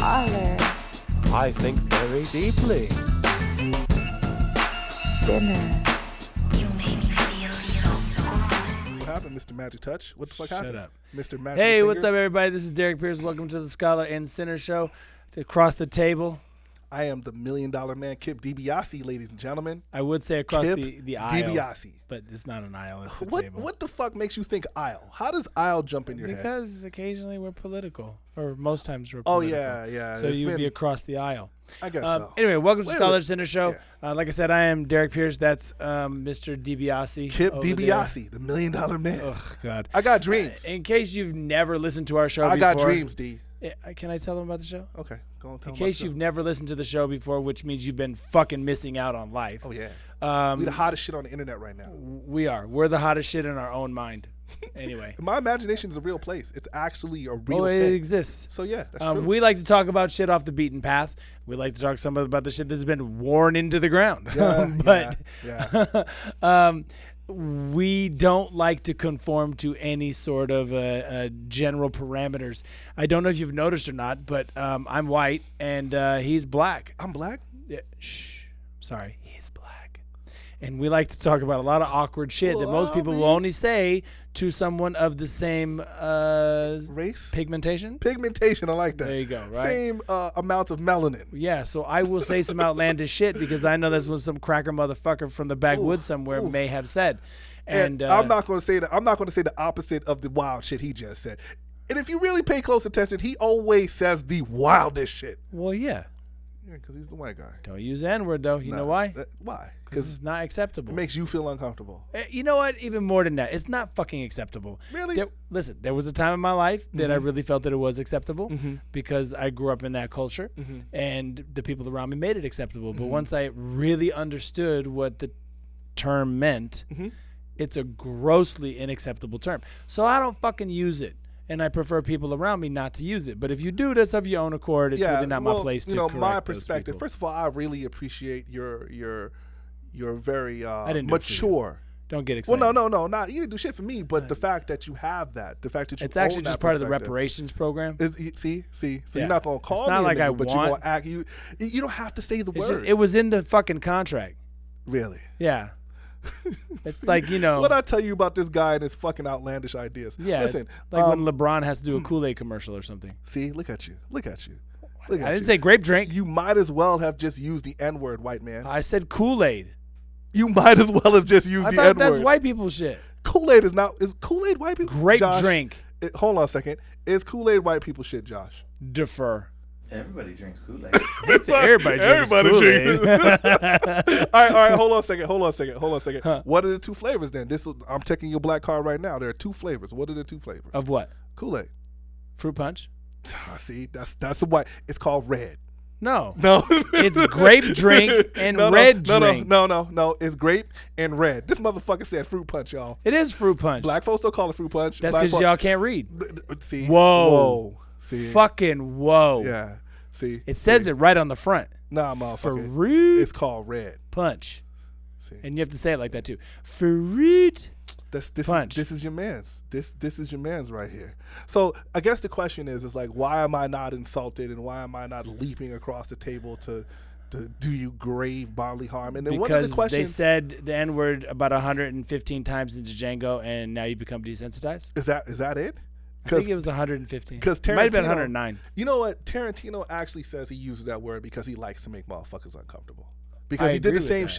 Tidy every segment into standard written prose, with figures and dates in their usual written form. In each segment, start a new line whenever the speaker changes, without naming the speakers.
Scholar.
I think very deeply.
Sinner.
What happened, Mr. Magic Touch? What the fuck happened?
Shut up.
Mr. Magic
Hey, what's up,
Fingers?
everybody? This is Derrick Pierce. Welcome to the Scholar and Sinner Show. To Across the Table.
I am the $1 Million Man, Kip DiBiase, ladies and gentlemen.
I would say across
Kip
the aisle.
DiBiase.
But it's not an aisle, it's a
What
table.
the fuck makes you think aisle? How does aisle jump in your head?
Because occasionally we're political. Or most times we're
Oh,
political.
yeah.
So you'd be across the aisle.
I guess so.
Anyway, welcome to
Wait,
Scholar
wait.
and Sinner Show.
Yeah.
Like I said, I am Derrick Pierce. That's Mr. DiBiase.
Kip
over
DiBiase, the $1 Million Man.
there. Oh, God.
I got dreams.
In case you've never listened to our show
I
before.
got dreams, D.
Can I tell them about the show?
Okay, go on. Tell
In
me
case
about
you've never listened to the show before, which means you've been fucking missing out on life.
Oh, yeah. We the hottest shit on the internet right now.
We are. We're the hottest shit in our own mind. Anyway.
My imagination is a real place. It's actually a real
It
thing.
exists.
So, yeah, that's true.
We like to talk about shit off the beaten path. We like to talk about the shit that's been worn into the ground.
Yeah.
We don't like to conform to any sort of general parameters. I don't know if you've noticed or not, but I'm white and he's black.
I'm black?
Yeah, shh. Sorry, he's black. And we like to talk about a lot of awkward shit that most people will only say to someone of the same
Race?
pigmentation.
Pigmentation, I like that.
There you go, right?
Same amount of melanin.
Yeah, so I will say some outlandish shit because I know that's what some cracker motherfucker from the backwoods somewhere may have said.
And I'm not going to say that. I'm not going to say the opposite of the wild shit he just said. And if you really pay close attention, he always says the wildest shit.
Well, yeah.
Yeah, because he's the white guy.
Don't use the N-word, though. You know why?
Why?
Because it's not acceptable.
It makes you feel uncomfortable.
You know what? Even more than that, it's not fucking acceptable.
Really?
Listen, there was a time in my life that I really felt that it was acceptable
Mm-hmm.
because I grew up in that culture and the people around me made it acceptable. But once I really understood what the term meant, it's a grossly unacceptable term. So I don't fucking use it. And I prefer people around me not to use it. But if you do this of your own accord, it's really not my place to correct
my
those
perspective.
people.
First of all, I really appreciate your very
didn't do it for you.
mature.
Don't get excited.
Well, no, not you didn't do shit for me, but the fact that you have that, the fact that you
It's actually
own
just
that
part of the
perspective.
reparations program.
See. So
Yeah.
you're not gonna call
It's not
me
like
a nigga,
I
but
want-
you're gonna act. You don't have to say the
It's
word.
just, it was in the fucking contract.
Really.
Yeah. It's like, you know.
What I tell you about this guy and his fucking outlandish ideas.
Yeah.
Listen,
like when LeBron has to do a Kool-Aid commercial or something.
see, look at you.
I didn't say grape drink.
You might as well have just used the N-word, white man.
I said Kool-Aid.
You might as well have just used
I
the
thought
N-word.
that's white people shit.
Kool-Aid is Kool-Aid white people?
Grape
Josh,
drink.
Hold on a second. Is Kool-Aid white people shit, Josh?
Defer.
Everybody drinks Kool-Aid.
Everybody drinks Kool-Aid.
All right. Hold on a second. Huh. What are the two flavors then? I'm checking your black card right now. There are two flavors. What are the two flavors?
Of what?
Kool-Aid.
Fruit punch?
See, that's the white. It's called red.
No.
It's
grape drink and red drink.
No. It's grape and red. This motherfucker said fruit punch, y'all.
It is fruit punch.
Black folks don't call it fruit punch.
That's because y'all can't read.
See.
Whoa.
See.
Fucking whoa.
Yeah. See.
It says it right on the front.
Nah, motherfucker.
Fruit
It's called red.
punch.
See.
And you have to say it like that too. Fruit
This
punch.
This is your man's. This is your man's right here. So I guess the question is like, why am I not insulted and why am I not leaping across the table to do you grave bodily harm? And then one of
because
the questions
they said the N-word about 115 times in Django, and now you become desensitized.
is that it?
I think it was 115.
Because
It might have been 109.
You know what? Tarantino actually says he uses that word because he likes to make motherfuckers uncomfortable. Because
I
he did the
agree with
same
that.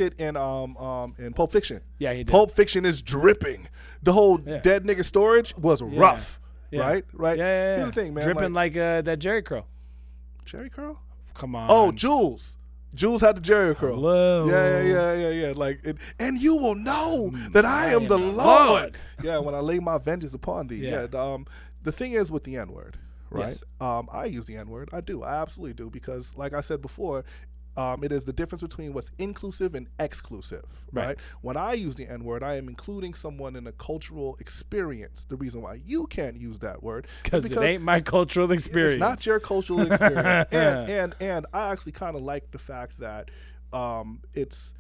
shit in Pulp Fiction.
Yeah, he did.
Pulp Fiction is dripping. The whole dead nigga storage was rough.
Yeah.
Right?
Yeah.
Here's the thing, man.
Dripping like that Jerry curl.
Jerry curl?
Come on.
Oh, Jules. Jules had the Jerry curl.
Hello.
Yeah. Like, and you will know that I am the Lord. Yeah, when I lay my vengeance upon thee.
Yeah.
The thing is with the N-word, right?
Yes.
I use the N-word. I do. I absolutely do because, like I said before, it is the difference between what's inclusive and exclusive, right? When I use the N-word, I am including someone in a cultural experience. The reason why you can't use that word is
because it ain't my cultural experience.
It's not your cultural experience. and I actually kind of like the fact that it's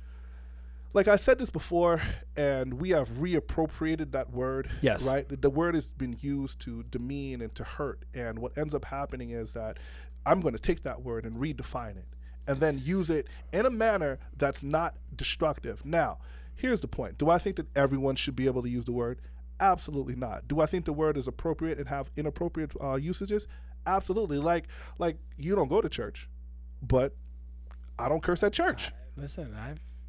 like I said this before, and we have reappropriated that word.
Yes.
Right? The word has been used to demean and to hurt. And what ends up happening is that I'm going to take that word and redefine it and then use it in a manner that's not destructive. Now, here's the point. Do I think that everyone should be able to use the word? Absolutely not. Do I think the word is appropriate and have inappropriate usages? Absolutely. Like you don't go to church, but I don't curse at church.
Listen,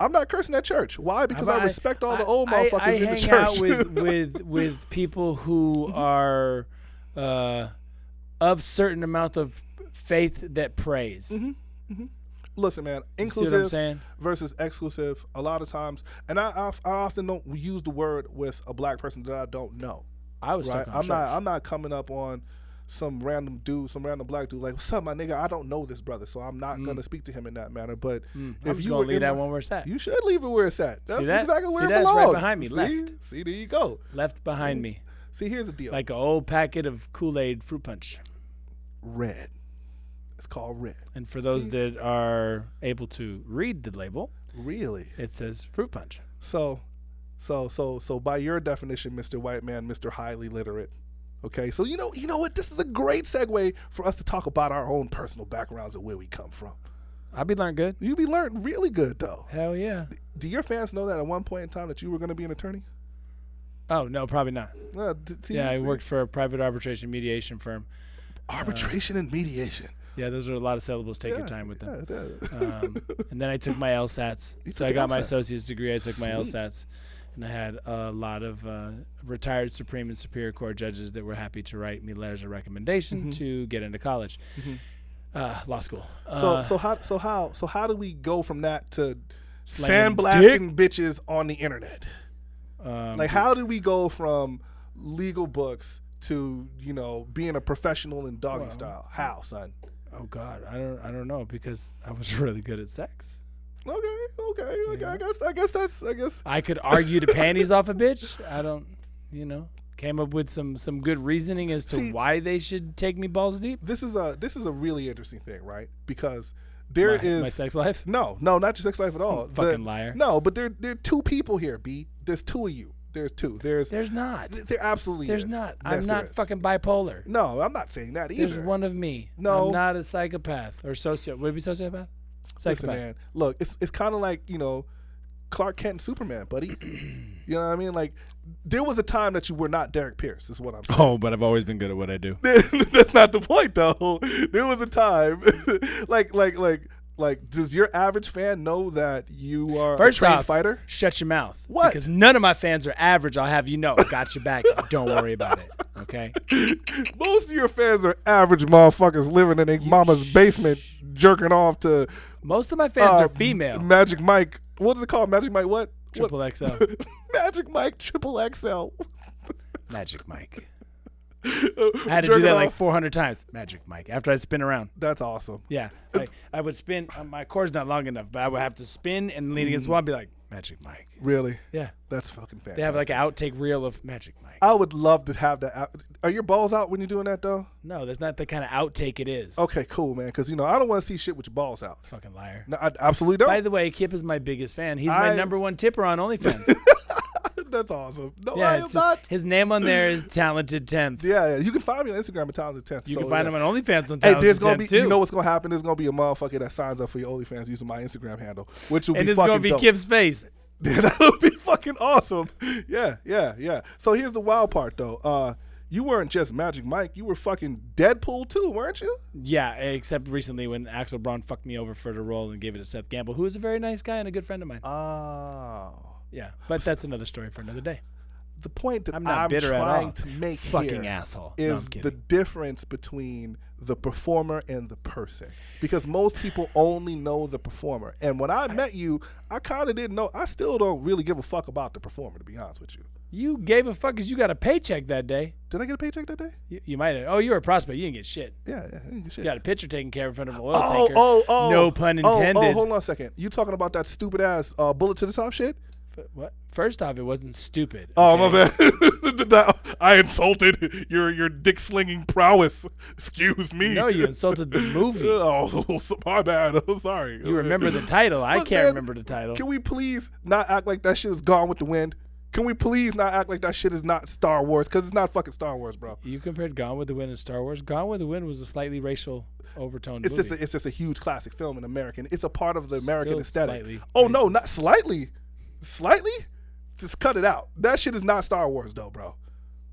I'm not cursing at church. Why? Because I respect all the old motherfuckers in the church.
I hang out with people who are of certain amount of faith that prays.
Listen, man, inclusive versus exclusive, a lot of times, and I often don't use the word with a black person that I don't know.
I was
right?
stuck on church.
I'm not coming up on some random black dude, like, what's up, my nigga? I don't know this brother, so I'm not going to speak to him in that manner. But
I'm just going to leave that one where it's at.
You should leave it where it's at. That's exactly where it
that's
belongs.
right behind me, left.
See, there you go.
Left behind me.
See, here's the deal.
Like an old packet of Kool-Aid fruit punch.
Red. It's called red.
And for those that are able to read the label,
really,
it says fruit punch.
So by your definition, Mr. White Man, Mr. Highly Literate, okay? So you know what? This is a great segue for us to talk about our own personal backgrounds and where we come from.
I'll be learned good.
You be learned really good, though.
Hell yeah.
Do your fans know that at one point in time that you were going to be an attorney?
Oh, no, probably not. I worked for a private arbitration mediation firm.
Arbitration and mediation.
Yeah, those are a lot of syllables. Take your time with them. And then I took my LSATs. So I got my associate's degree. I took my LSATs. And I had a lot of retired Supreme and Superior Court judges that were happy to write me letters of recommendation to get into college, law school.
So how do we go from that to sandblasting bitches on the internet? Like, how did we go from legal books to being a professional in doggy style? How, son?
Oh God, I don't know, because I was really good at sex.
Okay. I guess
I could argue the panties off a bitch. I don't, came up with some good reasoning as to why they should take me balls deep.
This is a really interesting thing, right? Because there is
my sex life.
No, not your sex life at all.
Fucking liar.
No, but there are two people here. B. There's two of you. There's two. There's not. There absolutely
There's
is.
not.
Yes,
I'm not fucking bipolar.
No, I'm not saying that either.
There's one of me.
No.
I'm not a psychopath or sociopath. Would it be sociopath? Psychopath.
Listen, man. Look, it's kind of like, Clark Kent and Superman, buddy. You know what I mean? Like, there was a time that you were not Derrick Pierce, is what I'm saying.
Oh, but I've always been good at what I do.
That's not the point, though. There was a time, like, does your average fan know that you are a trained fighter?
Shut your mouth.
What?
Because none of my fans are average. I'll have you know. Got your back. Don't worry about it. Okay?
Most of your fans are average motherfuckers living in their mama's basement, jerking off to.
Most of my fans are female.
Magic Mike. What is it called? Magic Mike what?
Triple XL.
Magic Mike Triple XL.
Magic Mike. I had to do that like 400 times. Magic Mike. After I'd spin around.
That's awesome.
Yeah. I would spin. My cord's not long enough, but I would have to spin and lean against the wall and be like, Magic Mike.
Really?
Yeah.
That's fucking fantastic.
They have like an outtake reel of Magic Mike.
I would love to have that. Are your balls out when you're doing that, though?
No, that's not the kind of outtake it is.
Okay, cool, man. Because, I don't want to see shit with your balls out.
Fucking liar.
No, I absolutely don't.
By the way, Kip is my biggest fan. He's my number one tipper on OnlyFans.
That's awesome. No,
yeah,
I am not.
His name on there is Talented 10th.
Yeah. You can find me on Instagram at Talented 10th.
You can find him on OnlyFans on Talented 10th,
Hey, there's going to be,
too.
you know what's going to happen? There's going to be a motherfucker that signs up for your OnlyFans using my Instagram handle, which will be fucking dope.
And it's going to be Kip's face.
That'll be fucking awesome. Yeah. So here's the wild part, though. You weren't just Magic Mike. You were fucking Deadpool, too, weren't you?
Yeah, except recently when Axel Braun fucked me over for the role and gave it to Seth Gamble, who is a very nice guy and a good friend of mine.
Oh.
Yeah, but that's another story for another day.
The point that I'm
bitter
trying to make
fucking
here
asshole.
is the difference between the performer and the person. Because most people only know the performer. And when I met you, I kind of didn't know. I still don't really give a fuck about the performer, to be honest with you.
You gave a fuck because you got a paycheck that day.
Did I get a paycheck that day?
You might have. Oh, you were a prospect. You didn't get shit.
Yeah, I didn't get shit.
You got a picture taken care of in front of an oil tanker. No pun intended.
Oh, hold on a second. You talking about that stupid ass bullet to the top shit?
What? First off, it wasn't stupid.
Oh,
okay?
my bad. I insulted your dick slinging prowess. Excuse me.
No, you insulted the movie.
Oh, my bad. I'm sorry.
You remember the title. I
Look,
can't
man,
remember the title.
Can we please not act like that shit is Gone with the Wind? Can we please not act like that shit is not Star Wars? Because it's not fucking Star Wars, bro.
You compared Gone with the Wind and Star Wars. Gone with the Wind was a slightly racial overtoned movie.
It's just a huge classic film in American. It's a part of the American
Still
aesthetic.
slightly
Oh, no,
racist.
not slightly. Slightly? Just cut it out. That shit is not Star Wars, though, bro.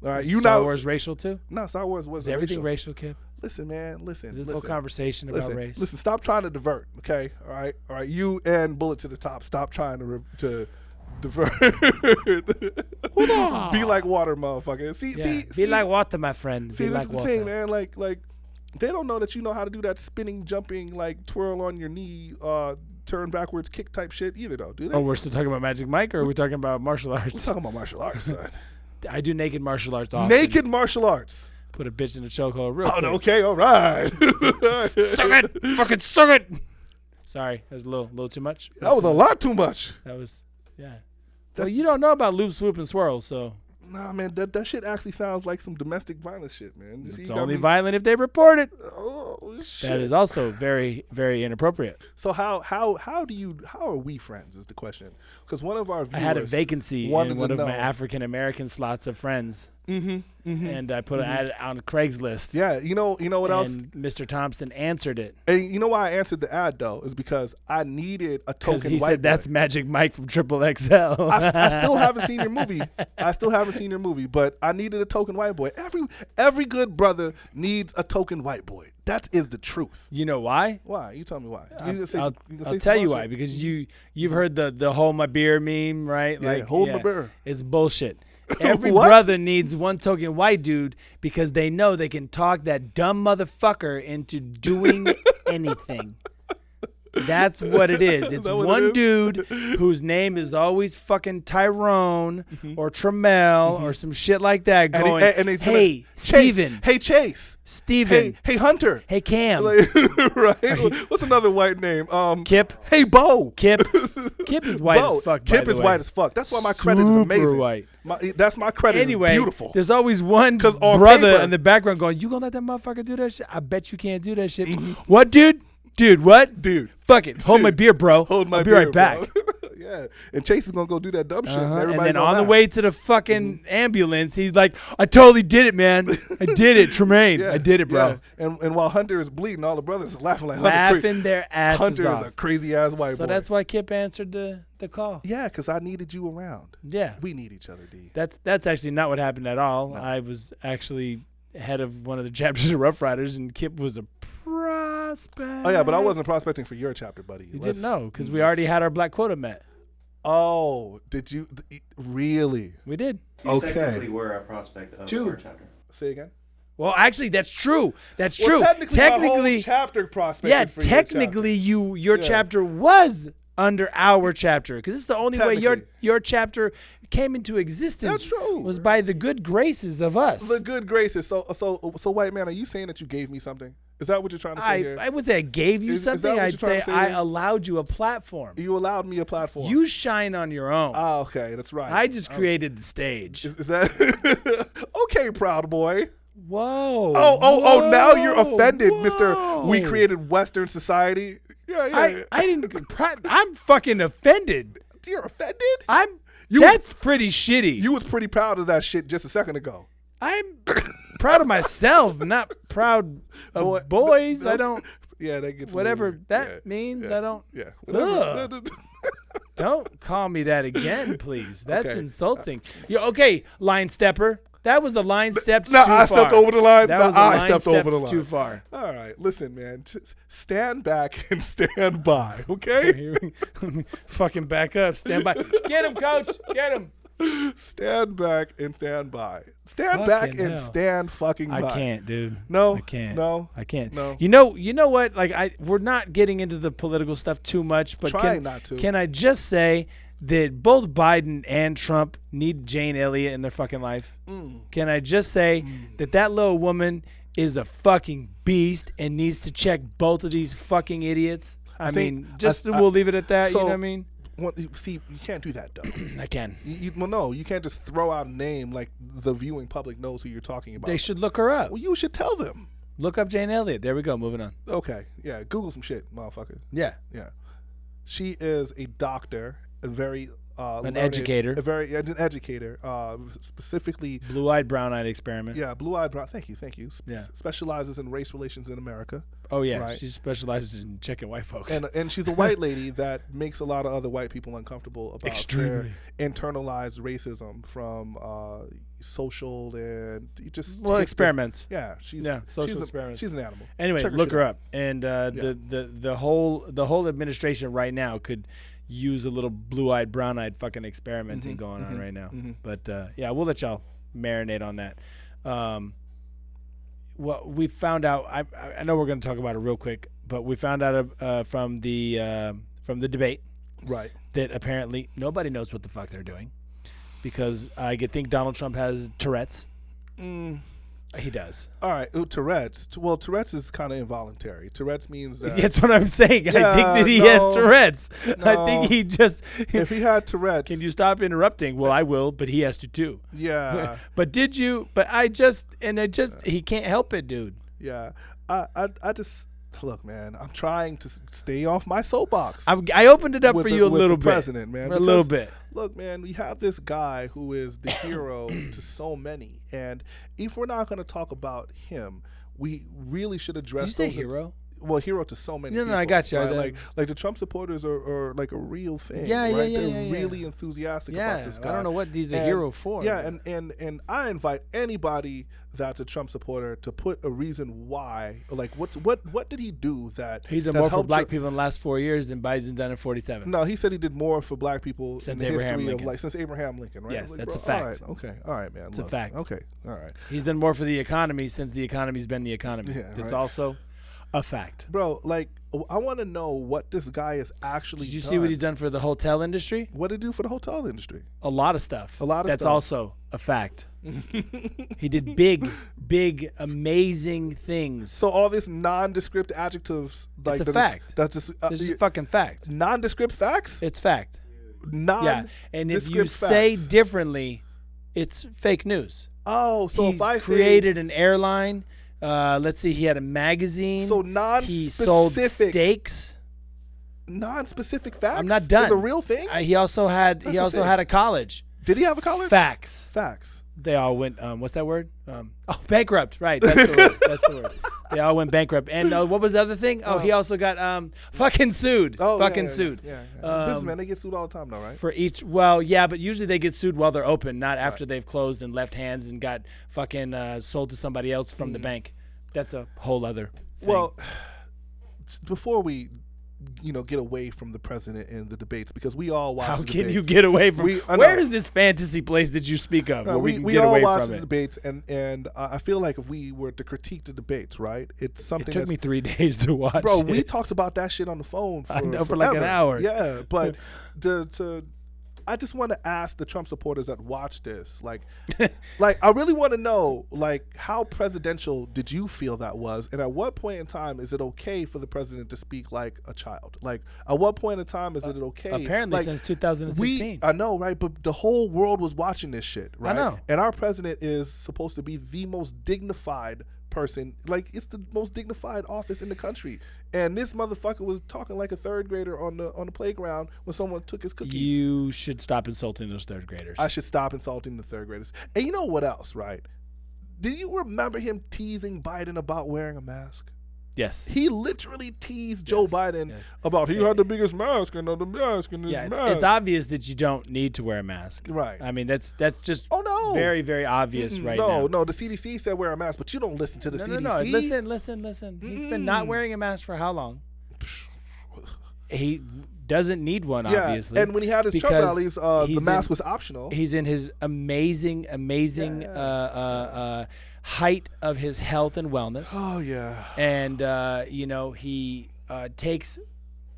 All right,
Star Wars racial too?
No, Star Wars was
Is everything racial, Kip?
Listen, man, listen.
Is this
listen,
whole conversation about race?
Listen, stop trying to divert, okay? All right. You and Bullet to the Top, stop trying to divert. Be like water, motherfucker.
Be like water, my friend.
See,
Be
this
like
is the
water.
thing, man. Like they don't know that you know how to do that spinning, jumping, like twirl on your knee, turn backwards, kick type shit either, though, do they?
Oh, we're still talking about Magic Mike, or are we talking about martial
We're
arts?
talking about martial arts, son.
I do naked martial arts often.
Naked martial arts.
Put a bitch in a chokehold real
Oh,
quick.
okay, all right.
Suck it! Fucking suck it! Sorry, that was a little too much.
That was a lot too much.
That was, yeah. Well, you don't know about loop, swoop, and swirl, so
Nah, man, that shit actually sounds like some domestic violence shit, man. You see,
it's
you got
only
me-
violent if they report it.
Oh shit.
That is also very, very inappropriate.
So how are we friends is the question? Because one of our viewers
I had a vacancy
wanted
in one
to
of my
know-
African American slots of friends,
Mm-hmm.
and I put an ad on Craigslist.
Yeah, you know what else?
And Mr. Thompson answered it
And you know why I answered the ad though is because I needed a
because
token
he
white
said
boy.
that's Magic Mike from Triple XL.
I still haven't seen your movie. But I needed a token white boy. Every good brother needs a token white boy. That is the truth.
You know why?
Why? You tell me why.
I'll tell you why. Because you've heard the hold my beer meme, right?
Yeah, hold my beer.
It's bullshit. Every
What?
brother needs one token white dude because they know they can talk that dumb motherfucker into doing anything. That's what it is. It's
that what
one
it is?
dude whose name is always fucking Tyrone or Tramel or some shit like that
And
going,
he's
hey,
Chase.
Steven.
Hey, Chase.
Steven.
Hey, Hunter.
Hey, Cam.
Like, right? What's another white name?
Kip.
Hey, Bo.
Kip. Kip is white
Bo.
as fuck, by
Kip
the
is
way.
white as fuck. That's why my credit is
Super
amazing.
white.
That's my credit
Anyway,
is beautiful.
there's always one
'Cause on
brother
paper-
in the background going, you gonna let that motherfucker do that shit? I bet you can't do that shit. What, dude? Dude, what?
Dude.
Fuck it. Hold my beer, bro.
Hold my
I'll be
beer,
right back.
bro. Yeah. And Chase is going to go do that dumb shit.
And
everybody
then
know
on the
that.
way to the fucking ambulance, he's like, I totally did it, man. I did it, Tremaine.
Yeah,
I did it, bro.
yeah. And while Hunter is bleeding, all the brothers are laughing like
Laughing their asses
Hunter
off.
is a crazy ass white
So
boy.
that's why Kip answered the call.
Yeah, because I needed you around.
Yeah.
We need each other, D.
That's actually not what happened at all.
No.
I was actually head of one of the chapters of Rough Riders, and Kip was a prospect.
Oh, yeah, but I wasn't prospecting for your chapter, buddy.
You didn't know because we already had our black quota met.
Oh, did you? Really?
We did.
You
Okay.
technically were a prospect of
Two.
our chapter.
Say again?
Well, actually, that's true. That's
Well,
true.
technically, my whole chapter prospected
yeah,
for your
technically, your
Yeah.
chapter was under our chapter because it's the only way
Technically.
your chapter came into existence.
That's true.
Was by the good graces of us.
The good graces. So, white man, are you saying that you gave me something? Is that what you're trying to say here?
I would say I gave you
Is that
something.
what
I'd
you're trying
say
to say
I
here?
allowed you a platform.
You allowed me a platform.
You shine on your own.
Oh, okay, that's right.
I just created the stage.
Is that okay, proud boy?
Whoa.
Oh! Now you're offended,
Whoa.
Mister. We created Western society. Yeah.
I didn't. I'm fucking offended.
You're offended.
That's pretty shitty.
You was pretty proud of that shit just a second ago.
I'm proud of myself, not proud of boys. I don't.
Yeah, that gets
Whatever
weird.
that
Yeah,
means,
yeah,
I don't.
Yeah.
Ugh. Don't call me that again, please. That's
Okay.
insulting. Okay, line stepper. That was a line step
No,
too
I
far.
stepped over the line.
That
No,
was a
I
line
stepped over
steps
the line.
too far.
All right, listen, man. Just stand back and stand by, okay?
Fucking back up. Stand by. Get him, coach. Get him.
Stand back and stand by. Stand back
Fucking
and
hell.
stand fucking by.
I can't, dude.
No,
I can't.
no,
I can't.
no.
You know what? Like we're not getting into the political stuff too much, but
Trying not to.
Can I just say that both Biden and Trump need Jane Elliott in their fucking life? Can I just say that little woman is a fucking beast and needs to check both of these fucking idiots? I mean, we'll leave it at that. You know what I mean?
Well, see, you can't do that, though.
I can.
Well, no, you can't just throw out a name like the viewing public knows who you're talking about.
They should look her up.
Well, you should tell them.
Look up Jane Elliott. There we go. Moving on.
Okay, yeah, Google some shit, motherfucker.
Yeah.
Yeah. She is a doctor, a very
an educator.
An educator, specifically
blue-eyed, brown-eyed experiment.
Yeah, blue-eyed, brown. Thank you.
Yeah.
Specializes in race relations in America.
Oh yeah,
right?
she specializes in checking white folks.
And she's a white lady that makes a lot of other white people uncomfortable about
Extremely
their internalized racism from social and just
experiments.
Social
experiments.
She's an animal.
Anyway,
Check
look her
shit
up. And the whole administration right now could use a little blue-eyed, brown-eyed fucking experimenting going on right now. But yeah, we'll let y'all marinate on that. Well, we found out. I know we're going to talk about it real quick, but we found out from the debate,
right,
that apparently nobody knows what the fuck they're doing, because I think Donald Trump has Tourette's. He does.
All right, Tourette's. Well, Tourette's is kind of involuntary. Tourette's means that...
That's what I'm saying. I think that he has Tourette's. I think he just...
If he had Tourette's...
Can you stop interrupting? Well, I will, but he has to too.
Yeah.
But did you... But I just... He can't help it, dude.
Yeah. I just... Look, man, I'm trying to stay off my soapbox.
I opened it up for you a little bit.
President, man.
A little bit.
Look, man, we have this guy who is the hero to so many. And if we're not going to talk about him, we really should address...
Did you say hero?
Well, hero to so many people.
No, I got you.
Right? Like the Trump supporters are like a real thing.
Yeah,
right?
yeah,
They're really enthusiastic about this guy.
I don't know what he's a hero for.
Yeah, and I invite anybody that's a Trump supporter to put a reason why. Like, what did he do that
he's done more for black people in the last 4 years than Biden's done in 47?
No, he said he did more for black people
since
in the
Abraham
history
Lincoln.
of since Abraham Lincoln, right?
Yes,
like,
that's
bro,
a fact.
All right, man.
It's a fact.
Okay, all right.
He's done more for the economy since the economy's been the economy.
Yeah,
it's
right.
also a fact.
Bro, like, I want to know what this guy is actually
Did you
done.
see what he's done for the hotel industry?
What did he do for the hotel industry?
A lot of stuff. That's
stuff.
also a fact. He did big, amazing things.
So all this nondescript adjectives, like
it's a fact.
That's just
this is a fucking fact.
Nondescript facts.
It's fact.
Yeah,
and if you say differently, it's fake news.
Oh, so
if I created an airline. Let's see. He had a magazine.
So non-specific.
He sold steaks.
Non-specific facts.
I'm not done.
It's a real thing.
He also had a college.
Did he have a college?
Facts. They all went. What's that word? Bankrupt. Right. That's the word. That's the word. They all went bankrupt. And what was the other thing? He also got fucking sued. Sued.
Yeah. Businessmen, they get sued all the time, though, right?
For each. Well, yeah, but usually they get sued while they're open, not after they've closed and left hands and got fucking sold to somebody else from the bank. That's a whole other thing.
Well, before we get away from the president and the debates, because we all watch the debates.
How can you get away from where is this fantasy place that you speak of where we can get away from it?
We all watch the debates, and I feel like if we were to critique the debates, right, it's something
it took me 3 days to watch.
Bro, we talked about that shit on the phone for
like an hour.
Yeah, but I just want to ask the Trump supporters that watch this, like I really want to know, like, how presidential did you feel that was, and at what point in time is it okay for the president to speak like a child? Like, at what point in time is it okay?
Apparently, since 2016.
I know, right? But the whole world was watching this shit, right?
I know.
And our president is supposed to be the most dignified person. Like, it's the most dignified office in the country, and this motherfucker was talking like a third grader on the playground when someone took his cookies.
You should stop insulting those third graders.
I should stop insulting the third graders. And you know what else, right? Do you remember him teasing Biden about wearing a mask?
Yes.
He literally teased Joe Biden about he had the biggest mask and the mask and his mask.
It's obvious that you don't need to wear a mask.
Right.
I mean, that's just
very,
very obvious right now.
No, the CDC said wear a mask, but you don't listen to the CDC.
No, listen. He's been not wearing a mask for how long? He doesn't need one, obviously.
And when he had his Trump rallies, the mask was optional.
He's in his amazing height of his health and wellness.
Oh, yeah.
And, he takes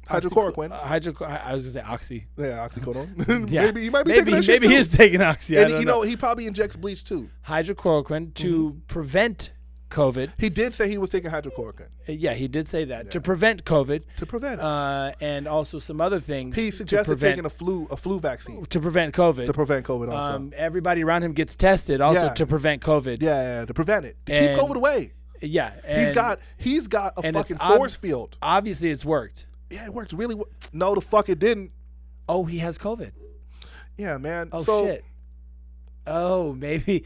hydrochloroquine.
I was going to say oxy.
Yeah, oxycodone.
Yeah.
Maybe he might be taking that shit
Maybe
too.
he is taking oxy.
And, he probably injects bleach too.
Hydrochloroquine to prevent COVID.
He did say he was taking hydrochloroquine.
Yeah, he did say that to prevent COVID.
To prevent it.
And also some other things.
He suggested taking a flu vaccine.
To prevent COVID.
To prevent COVID also.
Everybody around him gets tested also to prevent COVID.
Yeah, to prevent it. To keep COVID away.
Yeah.
He's got a fucking force field.
Obviously, it's worked.
Yeah, it worked really well. No, the fuck it didn't.
Oh, he has COVID.
Yeah, man.
Oh, shit. Oh, maybe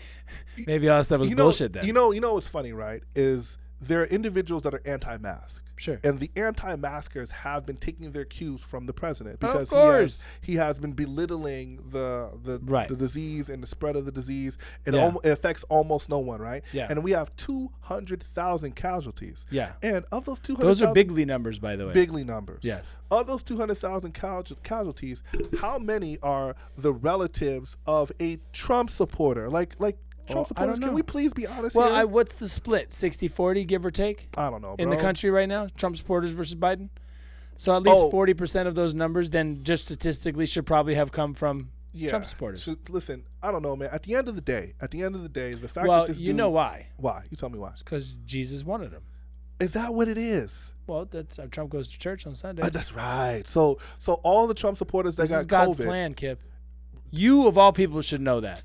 all that stuff was bullshit then.
You know what's funny, right? Is there are individuals that are anti-mask.
Sure.
And the anti-maskers have been taking their cues from the president because he has been belittling the disease and the spread of the disease. It affects almost no one, right?
Yeah.
And we have 200,000 casualties.
Yeah.
And of those 200,000,
those are bigly numbers, by the way.
Bigly numbers.
Yes.
Of those 200,000 casualties, how many are the relatives of a Trump supporter? Like Trump supporters, can we please be honest here?
Well, what's the split? 60-40, give or take?
I don't know, bro.
In the country right now? Trump supporters versus Biden? So at least 40% of those numbers then just statistically should probably have come from Trump supporters.
So, listen, I don't know, man. At the end of the day, the fact
that
this dude...
you know why.
Why? You tell me why.
It's because Jesus wanted him.
Is that what it is?
Well, that's Trump goes to church on Sunday.
That's right. So all the Trump supporters that got COVID... This is
God's plan, Kip. You, of all people, should know that.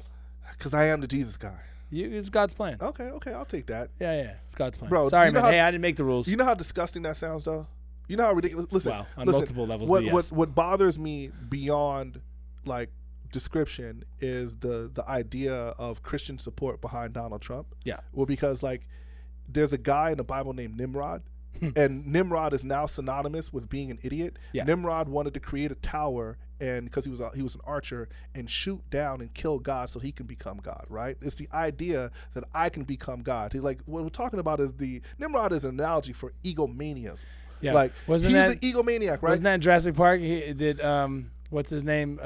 Because I am the Jesus guy.
It's God's plan.
Okay, I'll take that.
Yeah, it's God's plan.
Bro,
sorry, man. Hey, I didn't make the rules.
You know how disgusting that sounds, though? You know how ridiculous? Listen,
multiple levels.
What bothers me beyond like description is the idea of Christian support behind Donald Trump.
Yeah.
Well, because like there's a guy in the Bible named Nimrod. And Nimrod is now synonymous with being an idiot.
Yeah.
Nimrod wanted to create a tower, and because he was an archer, and shoot down and kill God so he can become God. Right? It's the idea that I can become God. He's like, what we're talking about is Nimrod is an analogy for egomania.
Yeah.
Like he's an egomaniac, right?
Wasn't that in Jurassic Park? He did what's his name?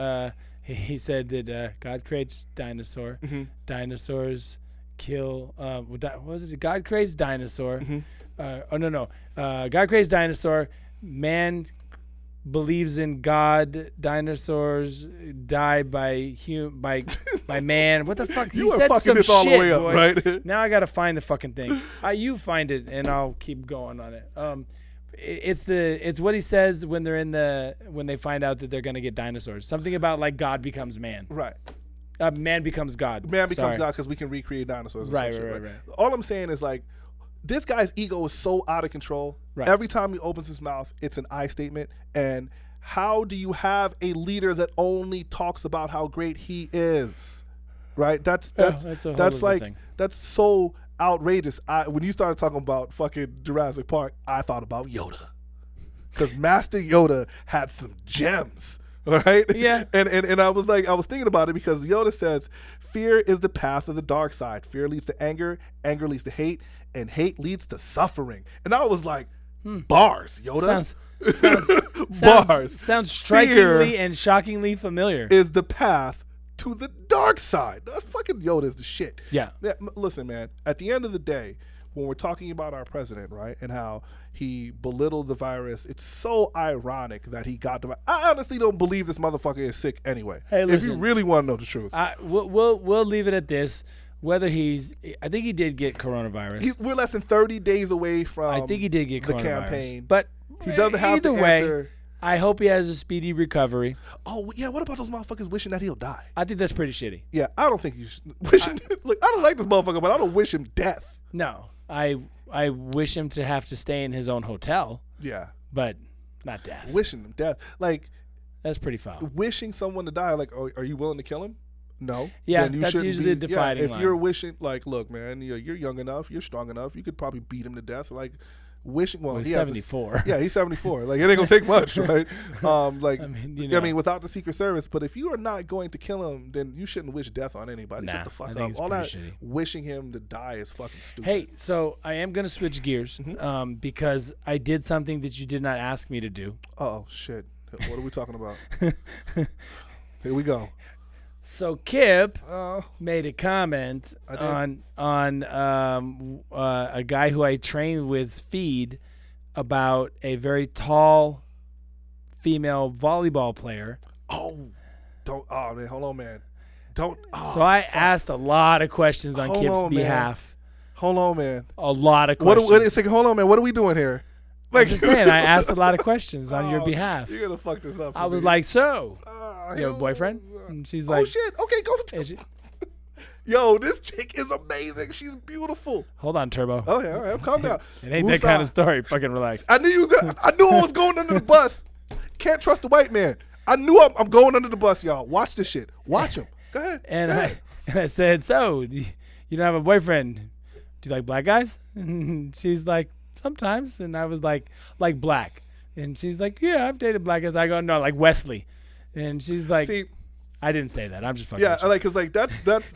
He said that God creates dinosaur.
Mm-hmm.
Dinosaurs kill. What was it? God creates dinosaur.
Mm-hmm.
God creates dinosaur. Man believes in God. Dinosaurs die by man. What the fuck?
You are fucking this all the way up, right?
Now I gotta find the fucking thing. You find it, and I'll keep going on it. It's what he says when they find out that they're gonna get dinosaurs. Something about like God becomes man.
Right.
Man becomes God.
Man becomes God because we can recreate dinosaurs.
Right.
All I'm saying is like, this guy's ego is so out of control.
Right.
Every time he opens his mouth, it's an I statement. And how do you have a leader that only talks about how great he is? Right? That's
a whole
like
thing.
That's so outrageous. When you started talking about fucking Jurassic Park, I thought about Yoda. Because Master Yoda had some gems. All right?
Yeah.
And I was thinking about it because Yoda says, fear is the path of the dark side. Fear leads to anger leads to hate, and hate leads to suffering. And I was like, bars, Yoda.
Sounds strikingly and shockingly familiar.
Is the path to the dark side. Fucking Yoda is the shit.
Yeah.
Listen, man, at the end of the day, when we're talking about our president, right, and how he belittled the virus, it's so ironic that he got the virus. I honestly don't believe this motherfucker is sick anyway.
Hey, listen,
if you really want to know the truth.
We'll leave it at this. Whether I think he did get coronavirus.
We're less than 30 days away from
I think he did get
the
coronavirus.
campaign.
But
he doesn't have
either
to
way,
answer.
I hope he has a speedy recovery.
Oh, yeah, what about those motherfuckers wishing that he'll die?
I think that's pretty shitty.
Yeah, I don't think you should wish him. Look, I don't like this motherfucker, but I don't wish him death.
No, I wish him to have to stay in his own hotel.
Yeah.
But not death.
Wishing him death. Like,
that's pretty foul.
Wishing someone to die, like, are you willing to kill him? No.
Yeah, that's usually the dividing line.
If you're wishing, like, look, man, you're young enough, you're strong enough, you could probably beat him to death. Like, wishing, well,
he's 74.
He's 74. Like, it ain't gonna take much, right? Like,
I mean,
without the Secret Service. But if you are not going to kill him, then you shouldn't wish death on anybody. Shut the fuck up. All that
shitty.
Wishing him to die is fucking stupid.
Hey, so I am gonna switch gears, because I did something that you did not ask me to do.
Oh shit! What are we talking about? Here we go.
So Kip made a comment on a guy who I trained with feed about a very tall female volleyball player.
Oh man, hold on, man. Don't.
So I asked a lot of questions on Kip's behalf.
Hold on, man.
A lot of
What?
questions.
Hold on, man. What are we doing here?
I'm just saying, I asked a lot of questions on your behalf.
You're gonna fuck this up.
I was like, so, you have a boyfriend? And she's like,
oh shit. Okay, go.
and she-
Yo, this chick is amazing. She's beautiful.
hold on, Turbo.
Oh yeah, all right. Calm down.
It ain't that kind of story. Fucking relax.
I knew I was going under the bus. Can't trust the white man. I knew I'm going under the bus, y'all. Watch this shit. Watch him. Go ahead.
And
Go ahead.
I said, so, you don't have a boyfriend? Do you like black guys? And she's like, sometimes. And I was like black. And she's like, yeah, I've dated black guys. I go, no, like Wesley. And she's like,
See,
I didn't say that. I'm just fucking
yeah,
with you.
like, cause like that's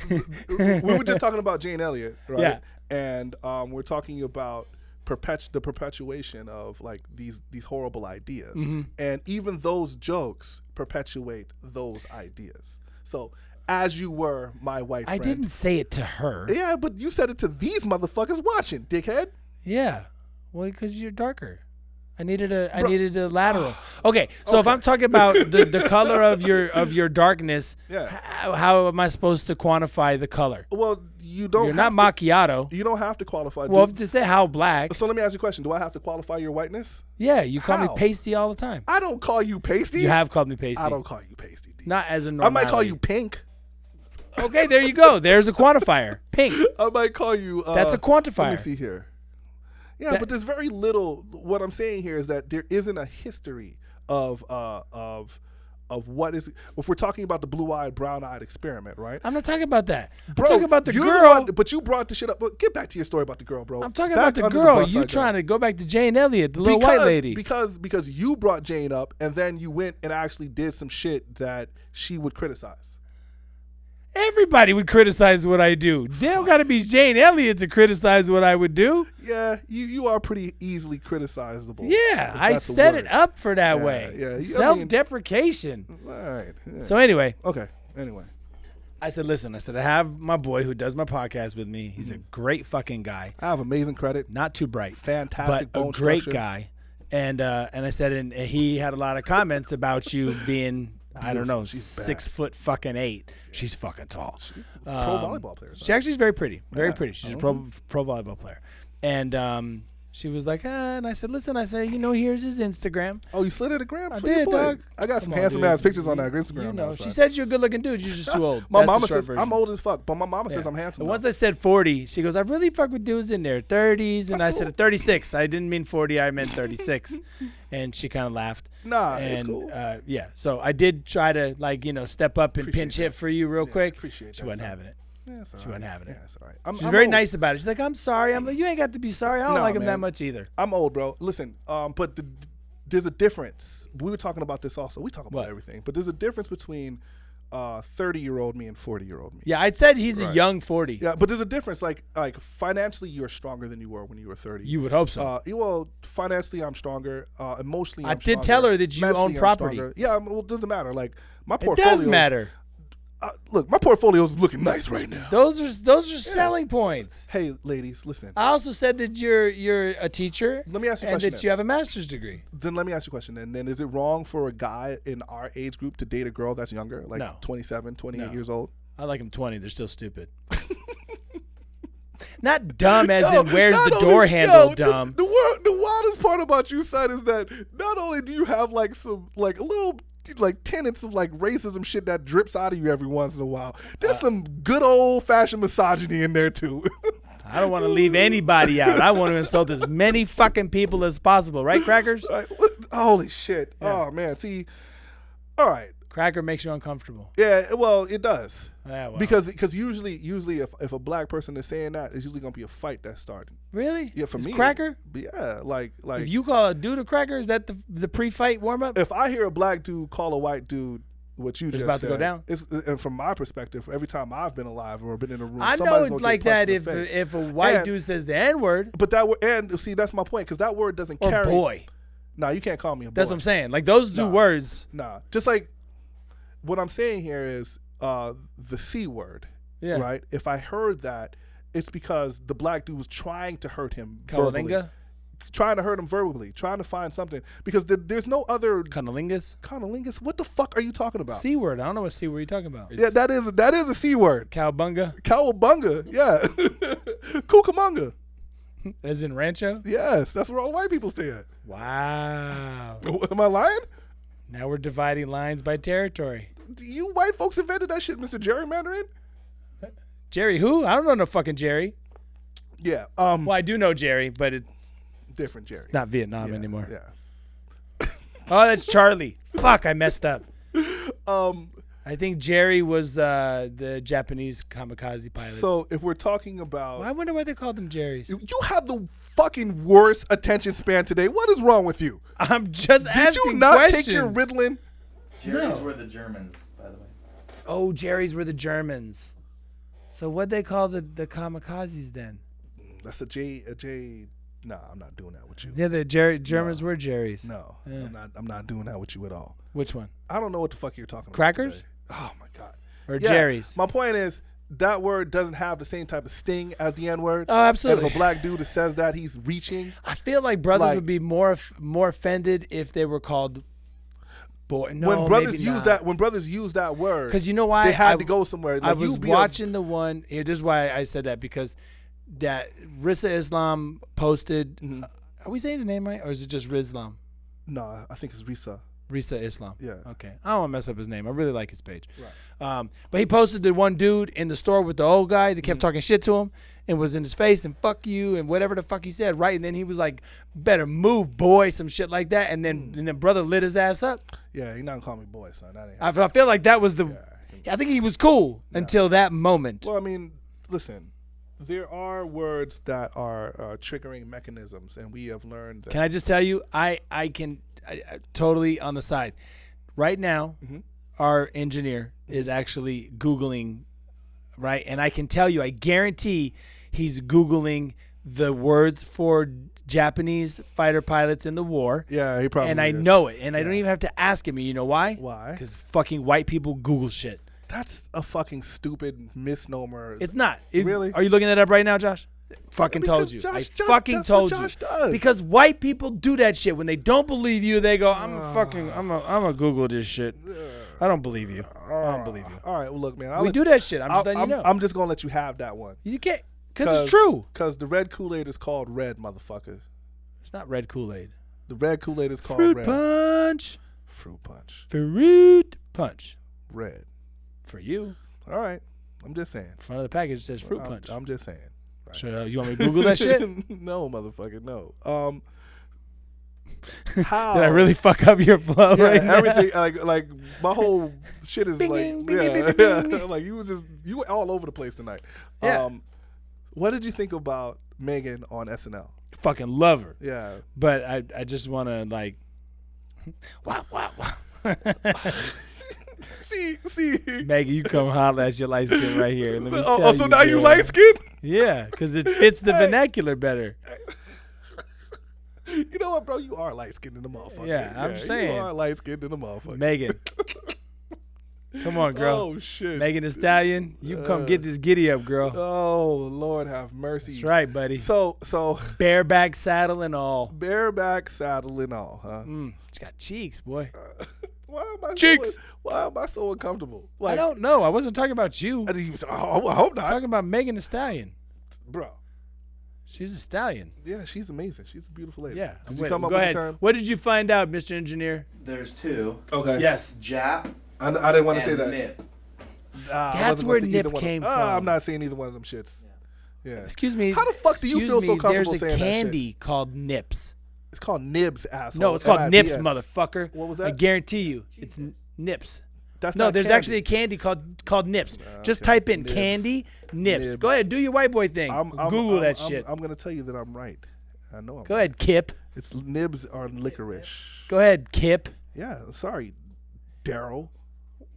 we were just talking about Jane Elliott, right?
Yeah.
And we're talking about the perpetuation of like these horrible ideas, and even those jokes perpetuate those ideas. So as you were my white friend,
I didn't say it to her.
Yeah, but you said it to these motherfuckers watching, dickhead.
Yeah. Well, because you're darker. I needed a lateral. Okay, so if I'm talking about the color of your darkness, how am I supposed to quantify the color?
Well, you don't.
You're not macchiato.
You don't have to qualify.
Well, to say how black.
So let me ask you a question. Do I have to qualify your whiteness?
Yeah, you call me
How?
pasty all the time.
I don't call you pasty.
You have called me pasty.
I don't call you pasty. D.
Not as a
I
normality.
might call you pink.
Okay, there you go. There's a quantifier. Pink.
I might call you.
That's a quantifier.
Let me see here. Yeah, but there's very little. What I'm saying here is that there isn't a history of what is. If we're talking about the blue-eyed, brown-eyed experiment, right?
I'm not talking about that.
Bro,
I'm talking about the
you're
girl.
but you brought the shit up. But get back to your story about the girl, bro.
I'm talking
Back
about the
under
girl.
bus
You
I go.
trying to go back to Jane Elliott, the little white lady.
Because you brought Jane up, and then you went and actually did some shit that she would criticize.
Everybody would criticize what I do. They don't got to be Jane Elliott to criticize what I would do.
Yeah, you are pretty easily criticizable.
Yeah,
if
I
that's a
set
word.
it up for that
Yeah,
way.
yeah. I mean-
Self-deprecation.
All right. Yeah.
So anyway,
Okay. Anyway.
I said, listen, I have my boy who does my podcast with me. He's a great fucking guy.
I have amazing credit.
Not too bright.
Fantastic
but a
bone
great
structure.
guy. And I said, and he had a lot of comments about you being, I don't know,
She's
6'8". She's fucking tall.
She's a pro volleyball player.
She actually is very pretty. Very
Yeah.
pretty. She's a pro volleyball player. And she was like, and I said, listen, here's his Instagram.
Oh, you slid her the gram?
I
for your
did,
boy?
dog.
I got some
Come on,
handsome
dude.
ass pictures on that Instagram.
You know,
son.
she said you're a good looking dude. You're just too old.
My
That's the
mama
short
says
version.
I'm old as fuck, but my mama says I'm handsome.
And
though.
once I said 40, she goes, I really fuck with dudes in their 30s. And I said 36. I didn't mean 40. I meant 36. And she kind of laughed.
Nah,
and
it's cool.
yeah, so I did try to step up and
Appreciate
pinch
that.
hit for you real quick.
appreciate
She
that,
wasn't
son.
having it.
Yeah, it's all
She
right.
wasn't having it.
Yeah, it's all right.
She's
I'm
very
old.
nice about it. She's like, I'm sorry. I'm like, you ain't got to be sorry. I don't
Nah,
like him that
man.
much either.
I'm old, bro. Listen, but there's a difference. We were talking about this also. We talk about
What?
everything, but there's a difference between 30-year-old me and 40-year-old me.
Yeah, I'd said he's a
Right.
young 40.
Yeah, but there's a difference. Like financially, you're stronger than you were when you were 30.
You would hope so.
Well, financially, I'm stronger. Emotionally,
I
I'm
did
stronger.
tell her that you
Mentally,
own
I'm
property.
stronger. Yeah, well, it doesn't matter. Like my
It
portfolio
does matter.
Look, my portfolio is looking nice right now.
Those are selling points.
Hey, ladies, listen.
I also said that you're a teacher.
Let me ask you a
and
question
that
then.
you have a master's degree.
Then let me ask you a question. And then is it wrong for a guy in our age group to date a girl that's younger, like
No.
27, 28
No.
years old?
I like them 20. They're still stupid. Not dumb as
Yo,
in where's
not
the
only-
door handle
yo,
dumb.
The wildest part about you, son, is that not only do you have like some like a little like tenets of like racism shit that drips out of you every once in a while. There's some good old fashioned misogyny in there too.
I don't want to leave anybody out. I want to insult as many fucking people as possible. Right, Crackers?
Right? Holy shit.
Yeah.
Oh man. See, all right.
Cracker makes you uncomfortable.
Yeah, well, it does.
Yeah, well.
Because usually if a black person is saying that, it's usually gonna be a fight that's starting.
Really?
Yeah, for
It's
me.
Cracker?
But yeah, like
If you call a dude a cracker, is that the pre-fight warm-up?
if I hear a black dude call a white dude what you
It's
just
about
said,
to go down?
and from my perspective, every time I've been alive or been in a room,
I know
somebody's
it's
gonna
like
get punched
that
in the face.
if a white
And-
dude says the N-word
But that word, and see, that's my point, because that word doesn't
or
carry.
boy.
Nah, you can't call me a boy.
That's what I'm saying. Like those two
Nah.
words.
Nah, just like what I'm saying here is the C word.
Yeah.
Right. If I heard that, it's because the black dude was trying to hurt him verbally.
Kawalinga?
trying to hurt him verbally, trying to find something because there's no other
Cunnilingus?
Conolingus. What the fuck are you talking about?
C word. I don't know what C word you're talking about.
Yeah, that is a C word.
Cowbunga?
Cowabunga. Yeah. Cucamonga.
As in Rancho?
Yes, that's where all the white people stay at.
Wow.
Am I lying?
Now we're dividing lines by territory.
You white folks invented that shit, Mr. Gerrymandering?
Jerry who? I don't know no fucking Jerry.
Yeah.
Well, I do know Jerry, but it's
Different Jerry.
not Vietnam anymore.
Yeah.
Oh, that's Charlie. Fuck, I messed up.
Um.
I think Jerry was the Japanese kamikaze pilot.
So if we're talking about,
I wonder why they called them Jerrys.
you have the fucking worst attention span today. What is wrong with you?
I'm just asking
Did you not
questions.
take your Ritalin?
Jerry's were the Germans, by the way.
Oh, Jerry's were the Germans. So what'd they call the kamikazes then?
That's a J. Nah, I'm not doing that with you.
Yeah, the Germans were Jerry's.
No,
Yeah.
I'm not doing that with you at all.
Which one?
I don't know what the fuck you're talking about.
Crackers?
Today. Oh my god.
Or
Yeah,
Jerry's?
My point is that word doesn't have the same type of sting as the N word.
Oh, absolutely.
And if a black dude that says that, he's reaching.
I feel like brothers
Like-
would be more offended if they were called boy. No,
when brothers
maybe
use
not.
that, when brothers use that word,
Because you know why?
they had to go somewhere.
I
Like,
was
you be
watching the one. Here, this is why I said that, because that Rissa Islam posted. Are we saying the name right, or is it just Rizlam?
No, I think it's Risa.
Risa Islam.
Yeah.
Okay. I don't want to mess up his name. I really like his page.
Right.
But he posted the one dude in the store with the old guy that kept talking shit to him and was in his face and fuck you and whatever the fuck he said, right? And then he was like, better move, boy, some shit like that. And then brother lit his ass up.
Yeah, he not calling me boy, son. That ain't.
I feel like that was the. I think he was cool until that moment.
Well, I mean, listen. There are words that are triggering mechanisms, and we have learned that.
Can I just tell you, I totally on the side. Right now, our engineer is actually Googling, right? And I can tell you, I guarantee he's Googling the words for Japanese fighter pilots in the war.
Yeah, he probably
And I
is.
know it. And I don't even have to ask him. You know why?
Why?
Because fucking white people Google shit.
That's a fucking stupid misnomer.
It's not.
Really?
Are you looking that up right now, Josh? Fucking told you.
Josh,
Fucking
that's
told
what
you.
Josh does.
Because white people do that shit. When they don't believe you, they go, I'm a Google this shit. I don't believe you. I don't believe you.
All right, well, look, man.
We do that shit. I'm just letting you know.
I'm just gonna let you have that one.
You can't, because it's true.
Because the red Kool-Aid is called red, motherfucker.
It's not red Kool-Aid.
The red Kool-Aid is called
Fruit
red.
punch.
Fruit punch.
Fruit punch.
Red.
For you.
All right. I'm just saying.
Front of the package says fruit punch.
I'm just saying. Right.
So, you want me to Google that shit?
No, motherfucker, no. How
Did I really fuck up your flow right now?
everything like my whole shit is
Bing,
like
bing, bing,
yeah,
bing, bing.
like you were all over the place tonight.
Yeah.
What did you think about Megan on SNL?
Fucking love her.
Yeah.
But I just want to like, wow.
See.
Maggie, you come holler at your light skin right here. Let me tell
Oh, so now you
girl.
light skinned?
Yeah, because it fits the vernacular better.
You know what, bro? You are light skinned in the motherfucker.
Yeah, I'm saying.
You are light skinned in the motherfucker.
Megan. Come on, girl.
Oh shit.
Megan Thee Stallion, you come get this giddy up, girl.
Oh Lord have mercy.
That's right, buddy.
So
Bareback saddle and all.
bareback saddle and all, huh?
She got cheeks, boy.
Why am I
Cheeks.
why am I so uncomfortable?
I don't know. I wasn't talking about you.
I hope
I'm
not,
talking about Megan Thee Stallion.
bro.
She's a stallion.
Yeah, she's amazing. She's a beautiful lady.
Yeah.
Did you
Wait,
come up
go
with
ahead.
the term?
What did you find out, Mr. Engineer?
There's two.
Okay.
Yes.
Jap
I didn't want to say
and
that.
nip.
I
That's
wasn't
where
gonna say
nip
either one
came
of,
from.
I'm not saying either one of them shits. Yeah.
Excuse me.
How the fuck do you
excuse
feel so
me,
comfortable
There's a
saying that shit?
candy called Nips.
It's called Nibs, asshole.
No, it's called Nips,
NIPS.
motherfucker.
What was
I
that?
guarantally you, it's Nips.
That's
No,
not
there's
candy.
actually a candy called Nips. Just
okay.
type in
Nibs.
candy Nips.
Nibs.
Go ahead, do your white boy thing. Google that shit.
I'm gonna tell you that I'm right. I know.
Go ahead, Kip.
It's Nibs are licorice.
Go ahead, Kip.
Yeah. Sorry, Daryl.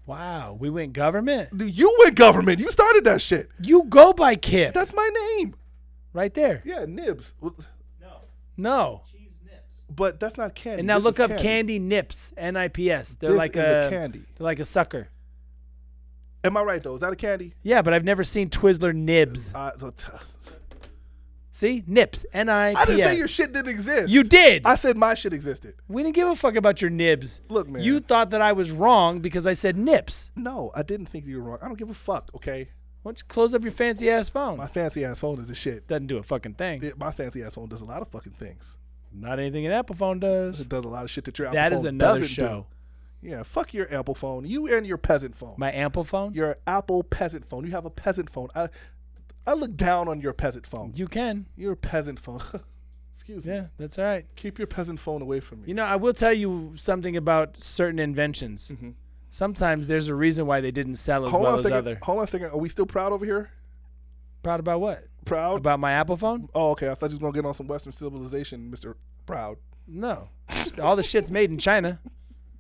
Wow, we went government.
You went government. You started that shit.
You go by Kip.
That's my name.
Right there.
Yeah, Nibs.
No.
But that's not candy.
And now
This
look
is
up candy Nips, Nips. They're
This
like
is a candy.
They're like a sucker.
Am I right though? Is that a candy?
Yeah, but I've never seen Twizzler Nibs. See? NIPS. N-I-P-S.
I didn't say your shit didn't exist.
You did.
I said my shit existed.
We didn't give a fuck about your nibs.
Look, man.
You thought that I was wrong because I said nips.
No, I didn't think you were wrong. I don't give a fuck, okay?
Why don't you close up your fancy-ass phone?
My fancy-ass phone is the shit.
Doesn't do a fucking thing.
My fancy-ass phone does a lot of fucking things.
Not anything an Apple phone does.
It does a lot of shit that your Apple
That
phone
is another
doesn't
show.
do. Yeah, fuck your Apple phone. You and your peasant phone.
My Apple phone?
Your Apple peasant phone. You have a peasant phone. I look down on your peasant phone.
You can.
Your peasant phone. Excuse me.
Yeah, that's all right.
Keep your peasant phone away from me.
You know, I will tell you something about certain inventions.
Mm-hmm.
Sometimes there's a reason why they didn't sell as well as other.
Hold on a second. Are we still proud over here?
Proud about what?
Proud?
About my Apple phone?
Oh, okay. I thought you was going to get on some Western civilization, Mr. Proud.
No. All the shit's made in China.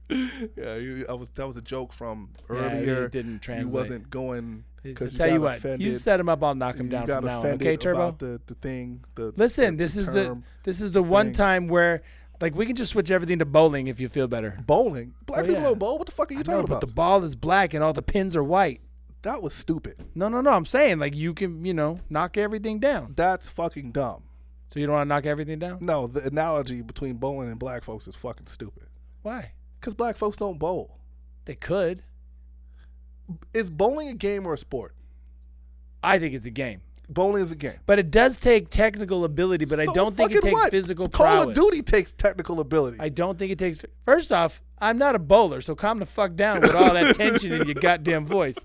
Yeah, that was a joke from
Yeah,
earlier.
it didn't translate.
You wasn't going because
Tell you what, you set him up, I'll knock him down from now on. Okay, Turbo?
About the thing.
Listen, this is the one time where, like, we can just switch everything to bowling if you feel better.
Bowling? Black people
yeah.
don't bowl? What the fuck are you talking about?
But the ball is black and all the pins are white.
That was stupid.
No. I'm saying, like, you can, knock everything down.
That's fucking dumb.
So you don't want to knock everything down?
No, the analogy between bowling and black folks is fucking stupid.
Why?
Because black folks don't bowl.
They could.
Is bowling a game or a sport?
I think it's a game.
Bowling is a game.
But it does take technical ability, but I don't think it takes physical prowess.
Call of Duty takes technical ability.
I don't think it takes... First off, I'm not a bowler, so calm the fuck down with all that tension in your goddamn voice.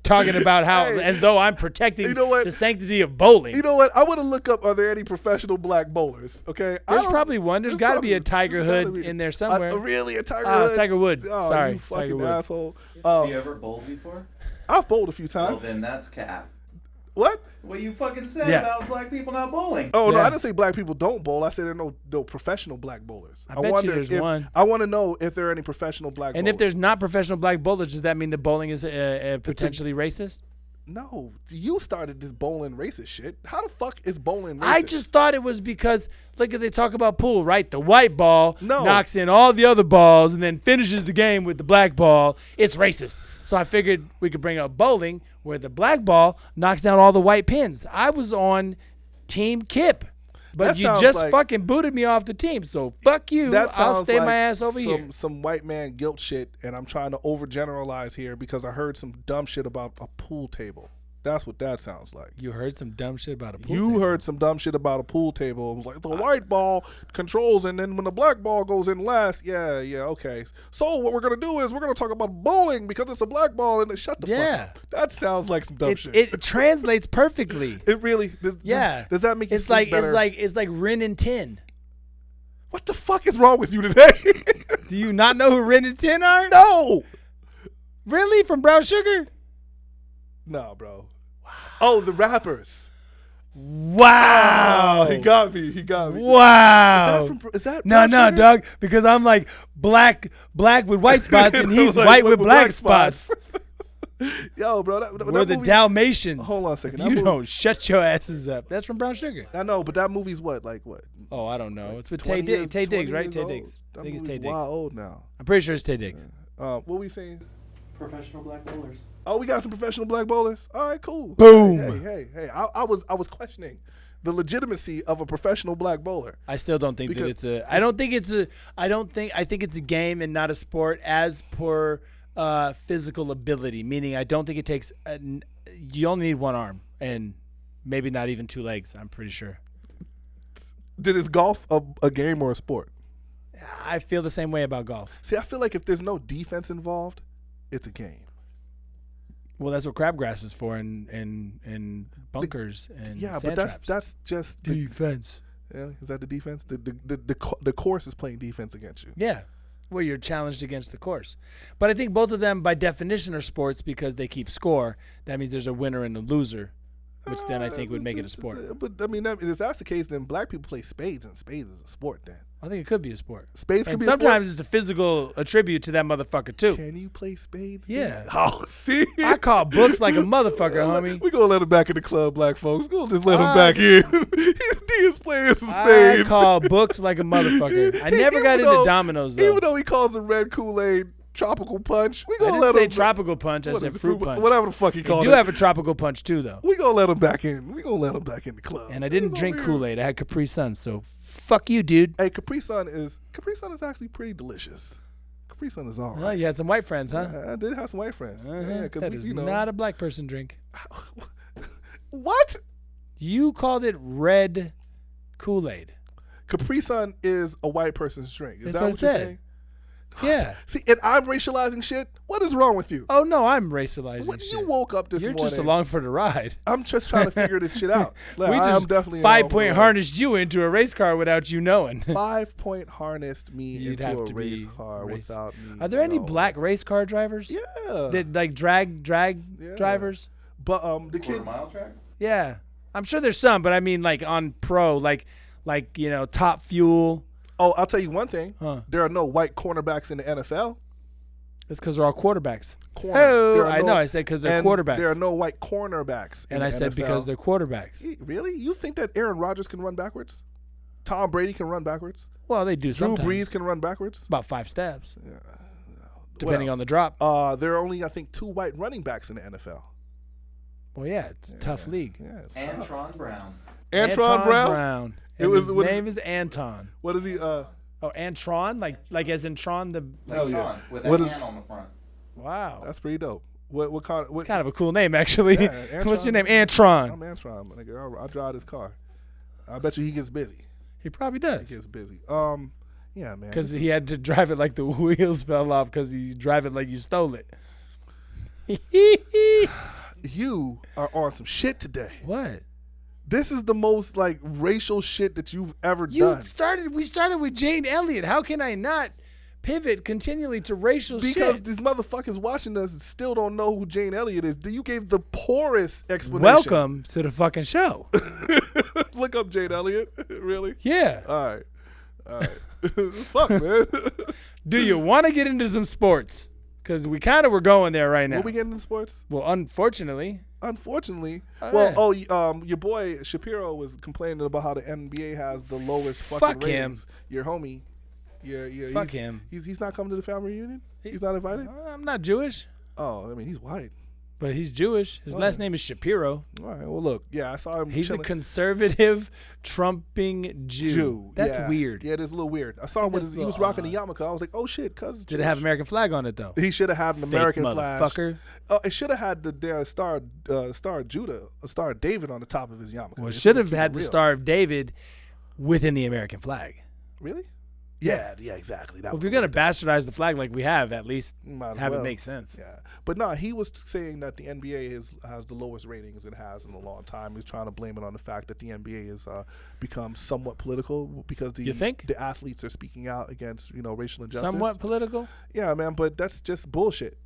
Talking about how, as though I'm protecting the sanctity of bowling.
You know what? I want to look up, are there any professional black bowlers? Okay.
There's probably one. There's got to be a Tiger Hood in there somewhere.
Really? A Tiger Hood?
Tiger Wood.
Oh,
Sorry.
You fucking
Tiger Wood.
asshole.
Have you ever bowled before?
I've bowled a few times.
Well, then that's cap.
What?
What you fucking said about black people not bowling.
Oh, no, I didn't say black people don't bowl. I said there are no professional black bowlers.
I bet you there's one.
I want to know if there are any professional black bowlers.
And if there's not professional black bowlers, does that mean that bowling is potentially racist?
No, you started this bowling racist shit. How the fuck is bowling racist?
I just thought it was because, look, they talk about pool, right? The white ball knocks in all the other balls and then finishes the game with the black ball. It's racist. So I figured we could bring up bowling where the black ball knocks down all the white pins. I was on Team Kip. But you just fucking booted me off the team, so fuck you. I'll stay my ass over here.
Some white man guilt shit, and I'm trying to overgeneralize here because I heard some dumb shit about a pool table. That's what that sounds like.
You heard some dumb shit about a pool table?
You heard some dumb shit about a pool table. It was like the white ball controls, and then when the black ball goes in last, okay. So what we're going to do is we're going to talk about bowling because it's a black ball, and shut the fuck up. That sounds like some dumb shit.
It translates perfectly.
It really does. Does that make you feel better?
It's like Rin and Tin.
What the fuck is wrong with you today?
Do you not know who Rin and Tin are?
No.
Really? From Brown Sugar?
No, bro. Wow. Oh, the rappers.
Wow.
He got me.
Wow.
Is that
no, dog, because I'm like black with white spots and he's white with black spots.
Yo, bro.
We're the Dalmatians.
Hold on a second.
You don't shut your asses up. That's from Brown Sugar.
I know, but that movie's what?
Oh, I don't know. Like it's with Tay Diggs, right? Tay Diggs. I think it's Tay Diggs.
Wow, old now.
I'm pretty sure it's Tay Diggs.
What were we saying?
Professional black bowlers.
Oh, we got some professional black bowlers. All right, cool.
Boom.
Hey. I was questioning the legitimacy of a professional black bowler.
I still don't think that it's a. I think it's a game and not a sport as per physical ability. Meaning, I don't think it takes. You only need one arm and maybe not even two legs. I'm pretty sure.
Is golf a game or a sport?
I feel the same way about golf.
See, I feel like if there's no defense involved, it's a game.
Well, that's what crabgrass is for, and bunkers and sand
but
traps.
that's just
defense.
Is that the defense? The course is playing defense against you.
Yeah, where you're challenged against the course. But I think both of them, by definition, are sports because they keep score. That means there's a winner and a loser, which then I think would make it a sport.
But I mean, if that's the case, then black people play spades, and spades is a sport. Then
I think it could be a sport.
Spades could be a sport.
Sometimes it's a physical attribute to that motherfucker too.
Can you play spades?
Yeah.
Oh, see,
I call books like a motherfucker, homie.
We gonna let him back in the club, black folks. We gonna just let him back in. He is playing some spades.
I call books like a motherfucker. I never got into dominoes though.
Even though he calls them red Kool-Aid, tropical punch. We
I
gonna
didn't
let
say
him.
tropical punch. I
what
said
is it,
fruit punch.
Whatever the fuck he
You
called
do
it.
have a tropical punch too, though.
We gonna let him back in. We gonna let him back in the club.
And I didn't
He's
drink
over here.
Kool-Aid. I had Capri-Sun, so fuck you, dude.
Hey, Capri-Sun is actually pretty delicious. Capri-Sun is all
Oh,
right.
you had some white friends, huh?
I did have some white friends. Yeah, because
That is
you know.
not a black person drink.
What?
You called it red Kool-Aid.
Capri-Sun is a white person's drink. Is
That's
that
what
what
I
you're
said.
saying?
Yeah.
See, and I'm racializing shit. What is wrong with you?
Oh, no, I'm racializing
What,
shit.
you woke up this
You're
morning.
just along for the ride.
I'm just trying to figure this shit out. Like,
We
I'm
just
definitely along for
5-point
the ride.
harnessed you into a race car without you knowing.
5-point harnessed me
You'd
into
have
a
to
race
be
car
race-
without me.
Are there any
knowing.
black race car drivers?
Yeah.
That like drag
Yeah.
drivers?
But the kid.
Quarter-mile track?
Yeah. I'm sure there's some, but I mean like on pro, like Top Fuel.
Oh, I'll tell you one thing.
Huh.
There are no white cornerbacks in the NFL.
It's because they're all quarterbacks.
Corner.
Oh,
There are
I know. I said because they're
and
quarterbacks.
There are no white cornerbacks. In
and
the
I said
NFL.
because they're quarterbacks.
Really? You think that Aaron Rodgers can run backwards? Tom Brady can run backwards?
Well, they do
Drew
sometimes.
Brees can run backwards?
About 5 steps,
Yeah.
depending
What
on the
else?
drop.
There are only, I think, 2 white running backs in the NFL.
Well, yeah, it's a tough league.
Yeah, it's tough.
Antron Brown.
Antron Brown?
And
was-
his
what is-
name is Anton.
What is he?
Oh, Antron? Like as in Tron the...
Like
Hell yeah.
Tron, with
What
an
is-
N on the front.
Wow.
That's pretty dope. What kind? What,
It's kind of a cool name, actually.
Yeah,
What's your
Antron.
name? Antron.
I'm Antron. My nigga. I'll drive his car. I bet you he gets busy.
He probably
He
does.
gets busy. Yeah, man.
Because he had to drive it like the wheels fell off because he drive it like you stole it.
You are on some shit today.
What?
This is the most like racial shit that you've ever
We
done.
started with Jane Elliott. How can I not pivot continually to racial
Because
shit?
these motherfuckers watching us still don't know who Jane Elliott is. You gave the poorest explanation.
Welcome to the fucking show.
Look up Jane Elliott. Really?
Yeah.
All right. Fuck, man.
Do you want to get into some sports? Because we kind of were going there right now.
What we getting in sports?
Well, unfortunately.
Unfortunately,
yeah.
your boy Shapiro was complaining about how the NBA has the lowest fucking
Fuck him.
ratings. Your homie, yeah,
Fuck him.
He's not coming to the family reunion. He's not invited.
I'm not Jewish,
Oh, I mean he's white.
but he's Jewish. His last name is Shapiro.
All right. Well, look, yeah, I saw him.
He's a
chilling.
conservative, trumping Jew. That's
yeah.
weird.
Yeah, it is a little weird. I saw him with
That's
he was
a
rocking
little
the yarmulke. I was like, oh shit, cuz.
Did it have American flag on it though?
He should have had an
Fake
American flag.
motherfucker.
Oh, it should have had the star Judah, star David on the top of his yarmulke.
Well, it
If
should
we
have
keep
had
it
the
real.
Star of David within the American flag.
Really? Yeah, exactly. That
Well, if
would
you're gonna
work.
bastardize the flag like we have, at least
Might as
have
well.
it make sense.
Yeah, but no, he was saying that the NBA has the lowest ratings it has in a long time. He's trying to blame it on the fact that the NBA has become somewhat political because
You think?
the athletes are speaking out against racial injustice.
Somewhat political.
Yeah, man, but that's just bullshit.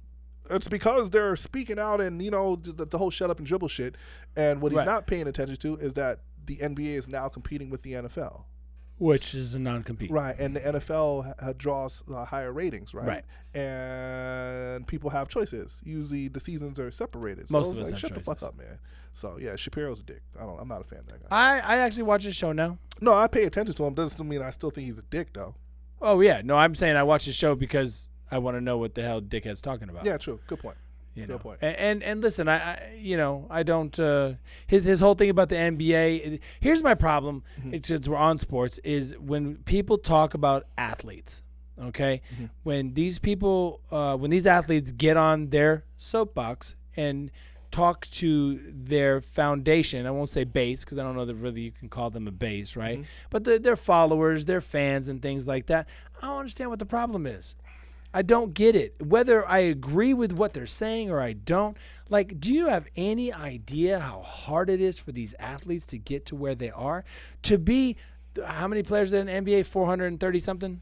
It's because they're speaking out and the whole shut up and dribble shit. And what he's
Right.
not paying attention to is that the NBA is now competing with the NFL.
Which is a non-compete.
Right, and the NFL draws higher ratings, right?
Right.
And people have choices. Usually the seasons are separated.
Most
so
of
it's
us
like,
have
shut the fuck
choices.
up, man. So yeah, Shapiro's a dick. I'm not a fan of that guy.
I actually watch his show now.
No, I pay attention to him. Doesn't mean I still think he's a dick though.
Oh yeah, no, I'm saying I watch his show because I want to know what the hell dickhead's talking about.
Yeah, true. Good point.
You
Good
know.
point.
And listen, I don't his whole thing about the NBA. Here's my problem. It's since we're on sports is when people talk about athletes. Okay, when these people, when these athletes get on their soapbox and talk to their foundation, I won't say base because I don't know that really you can call them a base, right? But their followers, their fans, and things like that. I don't understand what the problem is. I don't get it. Whether I agree with what they're saying or I don't. Like, do you have any idea how hard it is for these athletes to get to where they are? To be, how many players are in the NBA? 430 something?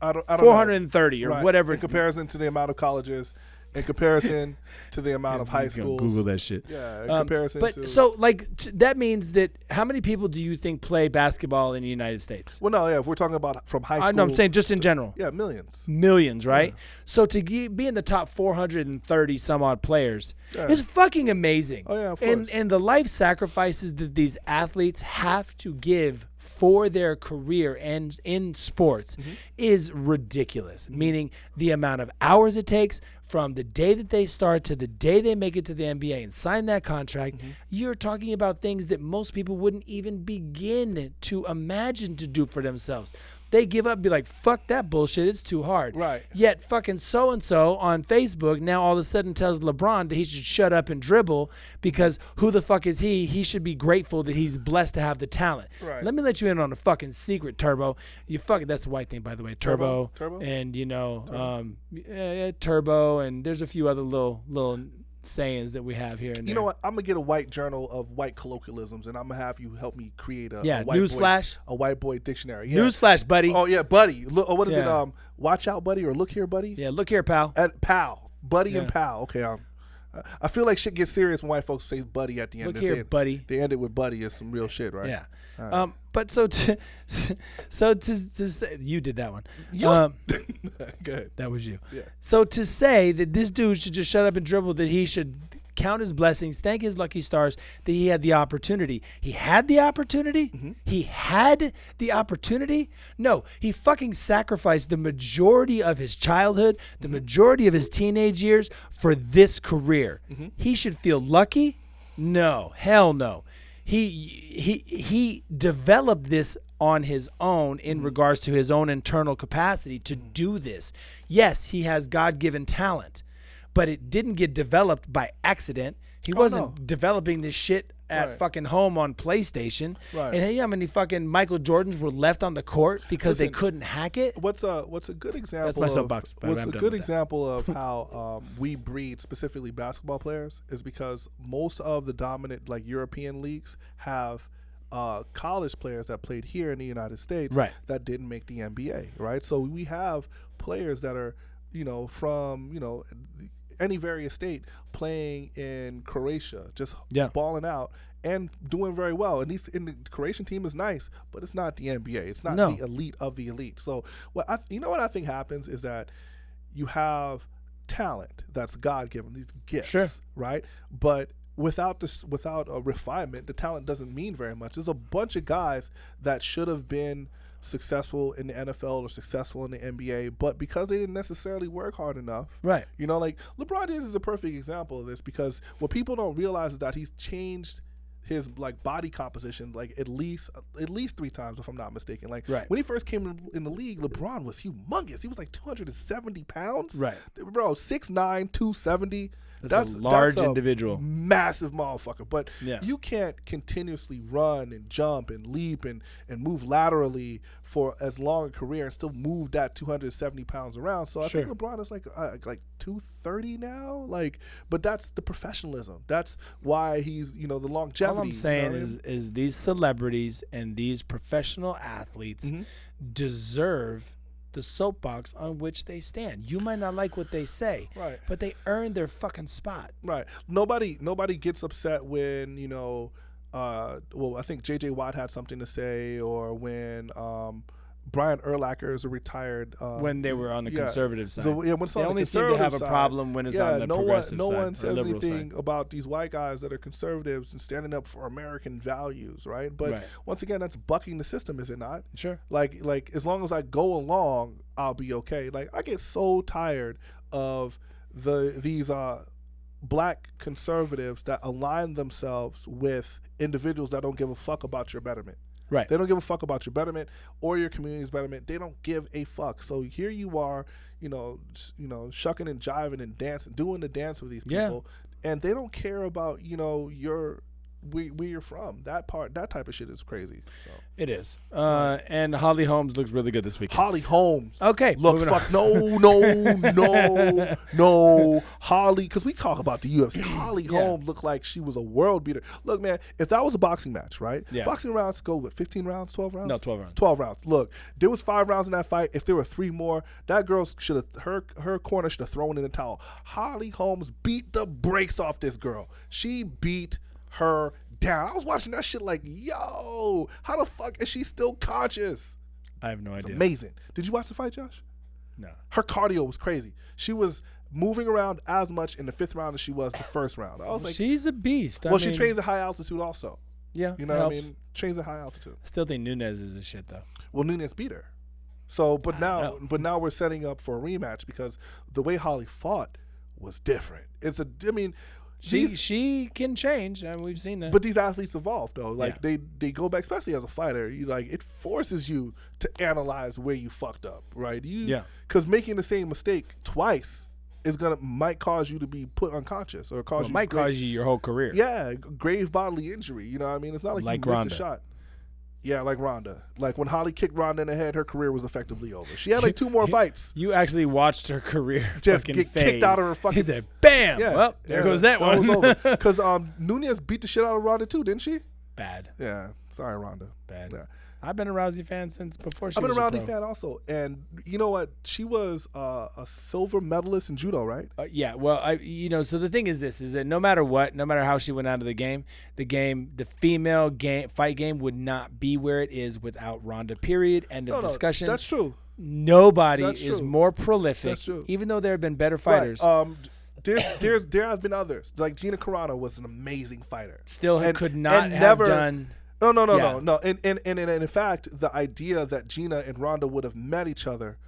I don't
430
know.
or
Right.
whatever.
In comparison to the amount of colleges, in comparison to the amount of high
He's gonna
schools.
Google that shit.
Yeah, in comparison
but
to.
so like that means that how many people do you think play basketball in the United States?
Well, no, yeah. If we're talking about from high school,
No, I'm saying just in general.
yeah, millions.
Millions, right? So to be in the top 430 some odd players
Yeah.
is fucking amazing.
Oh, yeah, of
And
course.
and the life sacrifices that these athletes have to give for their career and in sports is ridiculous. Meaning the amount of hours it takes from the day that they start to the day they make it to the NBA and sign that contract. You're talking about things that most people wouldn't even begin to imagine to do for themselves. They give up, be like, fuck that bullshit, it's too hard.
Right.
Yet fucking so-and-so on Facebook now all of a sudden tells LeBron that he should shut up and dribble because who the fuck is he? He should be grateful that he's blessed to have the talent.
Right.
Let me let you in on a fucking secret, Turbo. You fucking, that's a white thing, by the way, Turbo.
Turbo?
And, you know, Turbo, and there's a few other little sayings that we have here and there.
You know what? I'm gonna get a white journal of white colloquialisms, and I'm gonna have you help me create a white boy dictionary. Yeah.
Newsflash, buddy.
Oh yeah, buddy. Look, what is it?
Yeah.
Watch out, buddy, or look here, buddy.
Yeah, look here, pal.
Pal, buddy, and pal. Okay, I feel like shit gets serious when white folks say buddy at the end.
Look here, buddy.
They end it with buddy is some real shit, right?
Yeah.
Right.
But so to say, you did that one.
Good.
That was you.
Yeah.
So to say that this dude should just shut up and dribble, that he should count his blessings, thank his lucky stars that he had the opportunity. He had the opportunity? He had the opportunity? No, he fucking sacrificed the majority of his childhood, the majority of his teenage years for this career. He should feel lucky? No, hell no. He developed this on his own in regards to his own internal capacity to do this. Yes, he has God-given talent, but it didn't get developed by accident. He wasn't developing this shit at fucking home on PlayStation. Right. And hey, how many fucking Michael Jordans were left on the court because they couldn't hack it?
What's a good example?
That's my soapbox.
What's a good example of how we breed specifically basketball players is because most of the dominant like European leagues have college players that played here in the United States that didn't make the NBA. Right. So we have players that are from any various state playing in Croatia, just balling out and doing very well. And the Croatian team is nice, but it's not the NBA. It's not the elite of the elite. So what I think happens is that you have talent that's God-given, these gifts, right? But without a refinement, the talent doesn't mean very much. There's a bunch of guys that should have been successful in the NFL or successful in the NBA, but because they didn't necessarily work hard enough, like LeBron James is a perfect example of this, because what people don't realize is that he's changed his like body composition like at least 3 times, if I'm not mistaken. Like when he first came in the league, LeBron was humongous. He was like 270 pounds, bro, 6'9", 270.
That's a large individual,
massive motherfucker. But you can't continuously run and jump and leap and move laterally for as long a career and still move that 270 pounds around. So I think LeBron is like 230 now. Like, but that's the professionalism. That's why he's the longevity.
All I'm saying is these celebrities and these professional athletes deserve the soapbox on which they stand. You might not like what they say, but they earned their fucking spot.
Right. Nobody gets upset when I think J.J. Watt had something to say, or when Brian Urlacher is a retired
when they were on the conservative side.
So when it's
they
on
only
the
seem to have a problem when it's on the progressive side.
No one says anything
side.
about these white guys that are conservatives and standing up for American values, right? But once again, that's bucking the system, is it not?
Sure.
Like as long as I go along, I'll be okay. Like I get so tired of these black conservatives that align themselves with individuals that don't give a fuck about your betterment.
Right.
They don't give a fuck about your betterment or your community's betterment. They don't give a fuck. So here you are, shucking and jiving and dancing, doing the dance with these people, and they don't care about where you're from. That type of shit is crazy. So.
It is. And Holly Holmes looks really good this weekend.
Holly Holmes.
Okay.
Look, fuck, no. Holly, because we talk about the UFC. Holly Holmes looked like she was a world beater. Look, man, if that was a boxing match, right? Yeah. Boxing rounds go with 15 rounds, 12 rounds?
No, 12 rounds.
12 rounds. Look, there was 5 rounds in that fight. If there were 3 more, that girl should have, her corner should have thrown in the towel. Holly Holmes beat the brakes off this girl. She beat her down. I was watching that shit like, yo, how the fuck is she still conscious?
I have no idea.
Amazing. Did you watch the fight, Josh?
No.
Her cardio was crazy. She was moving around as much in the 5th round as she was the first round. I was like,
she's a beast.
She trains at high altitude also.
Yeah,
You know
it
what I
helps.
mean? Trains at high altitude.
Still think Nunes is a shit though.
Well, Nunes beat her. So, but now we're setting up for a rematch because the way Holly fought was different.
She can change, and we've seen that.
But these athletes evolve though. Like they go back, especially as a fighter. It forces you to analyze where you fucked up, right? Because making the same mistake twice might cause you to be put unconscious or cause
you your whole career.
Yeah, grave bodily injury. You know what I mean? It's not like you
Ronda.
missed a shot. Yeah, like Ronda. Like when Holly kicked Ronda in the head, her career was effectively over. She had like 2 more fights.
You actually watched her career
Just
fucking
get
fade.
kicked out of her fucking.
He said, "Bam!"
Yeah,
well, there goes that one.
was over. Because Nunes beat the shit out of Ronda too, didn't she?
Bad.
Yeah. Sorry, Ronda.
Bad.
Yeah.
I've been a Rousey fan since before she
I've been
was
a
a
Rousey
pro.
fan also, and you know what? She was a silver medalist in judo, right?
Yeah, well, so the thing is this, is that no matter what, no matter how she went out of the female fight game would not be where it is without Ronda, period, end of discussion.
That's true.
Nobody
That's
is
true.
more prolific,
That's true.
even though there have been better fighters.
Right. There have been others. Like Gina Carano was an amazing fighter.
Still could not have
never
done...
No.
Yeah.
And in fact, the idea that Gina and Ronda would have met each other,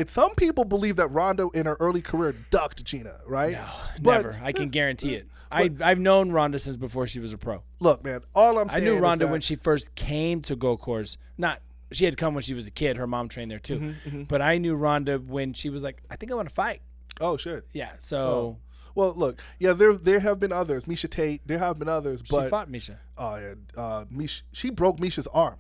some people believe that Ronda in her early career ducked Gina, right?
No,
But-
never. I can guarantee it. I've known Ronda since before she was a pro.
Look, man, all I'm saying
I knew
is
Ronda
that-
when she first came to Go Course. She had come when she was a kid. Her mom trained there too. But I knew Ronda when she was like, I think I want to fight.
Oh, shit.
Yeah, so...
Well, look, yeah, there have been others. Misha Tate, there have been others, but
she fought Misha.
Oh yeah, Misha, she broke Misha's arm.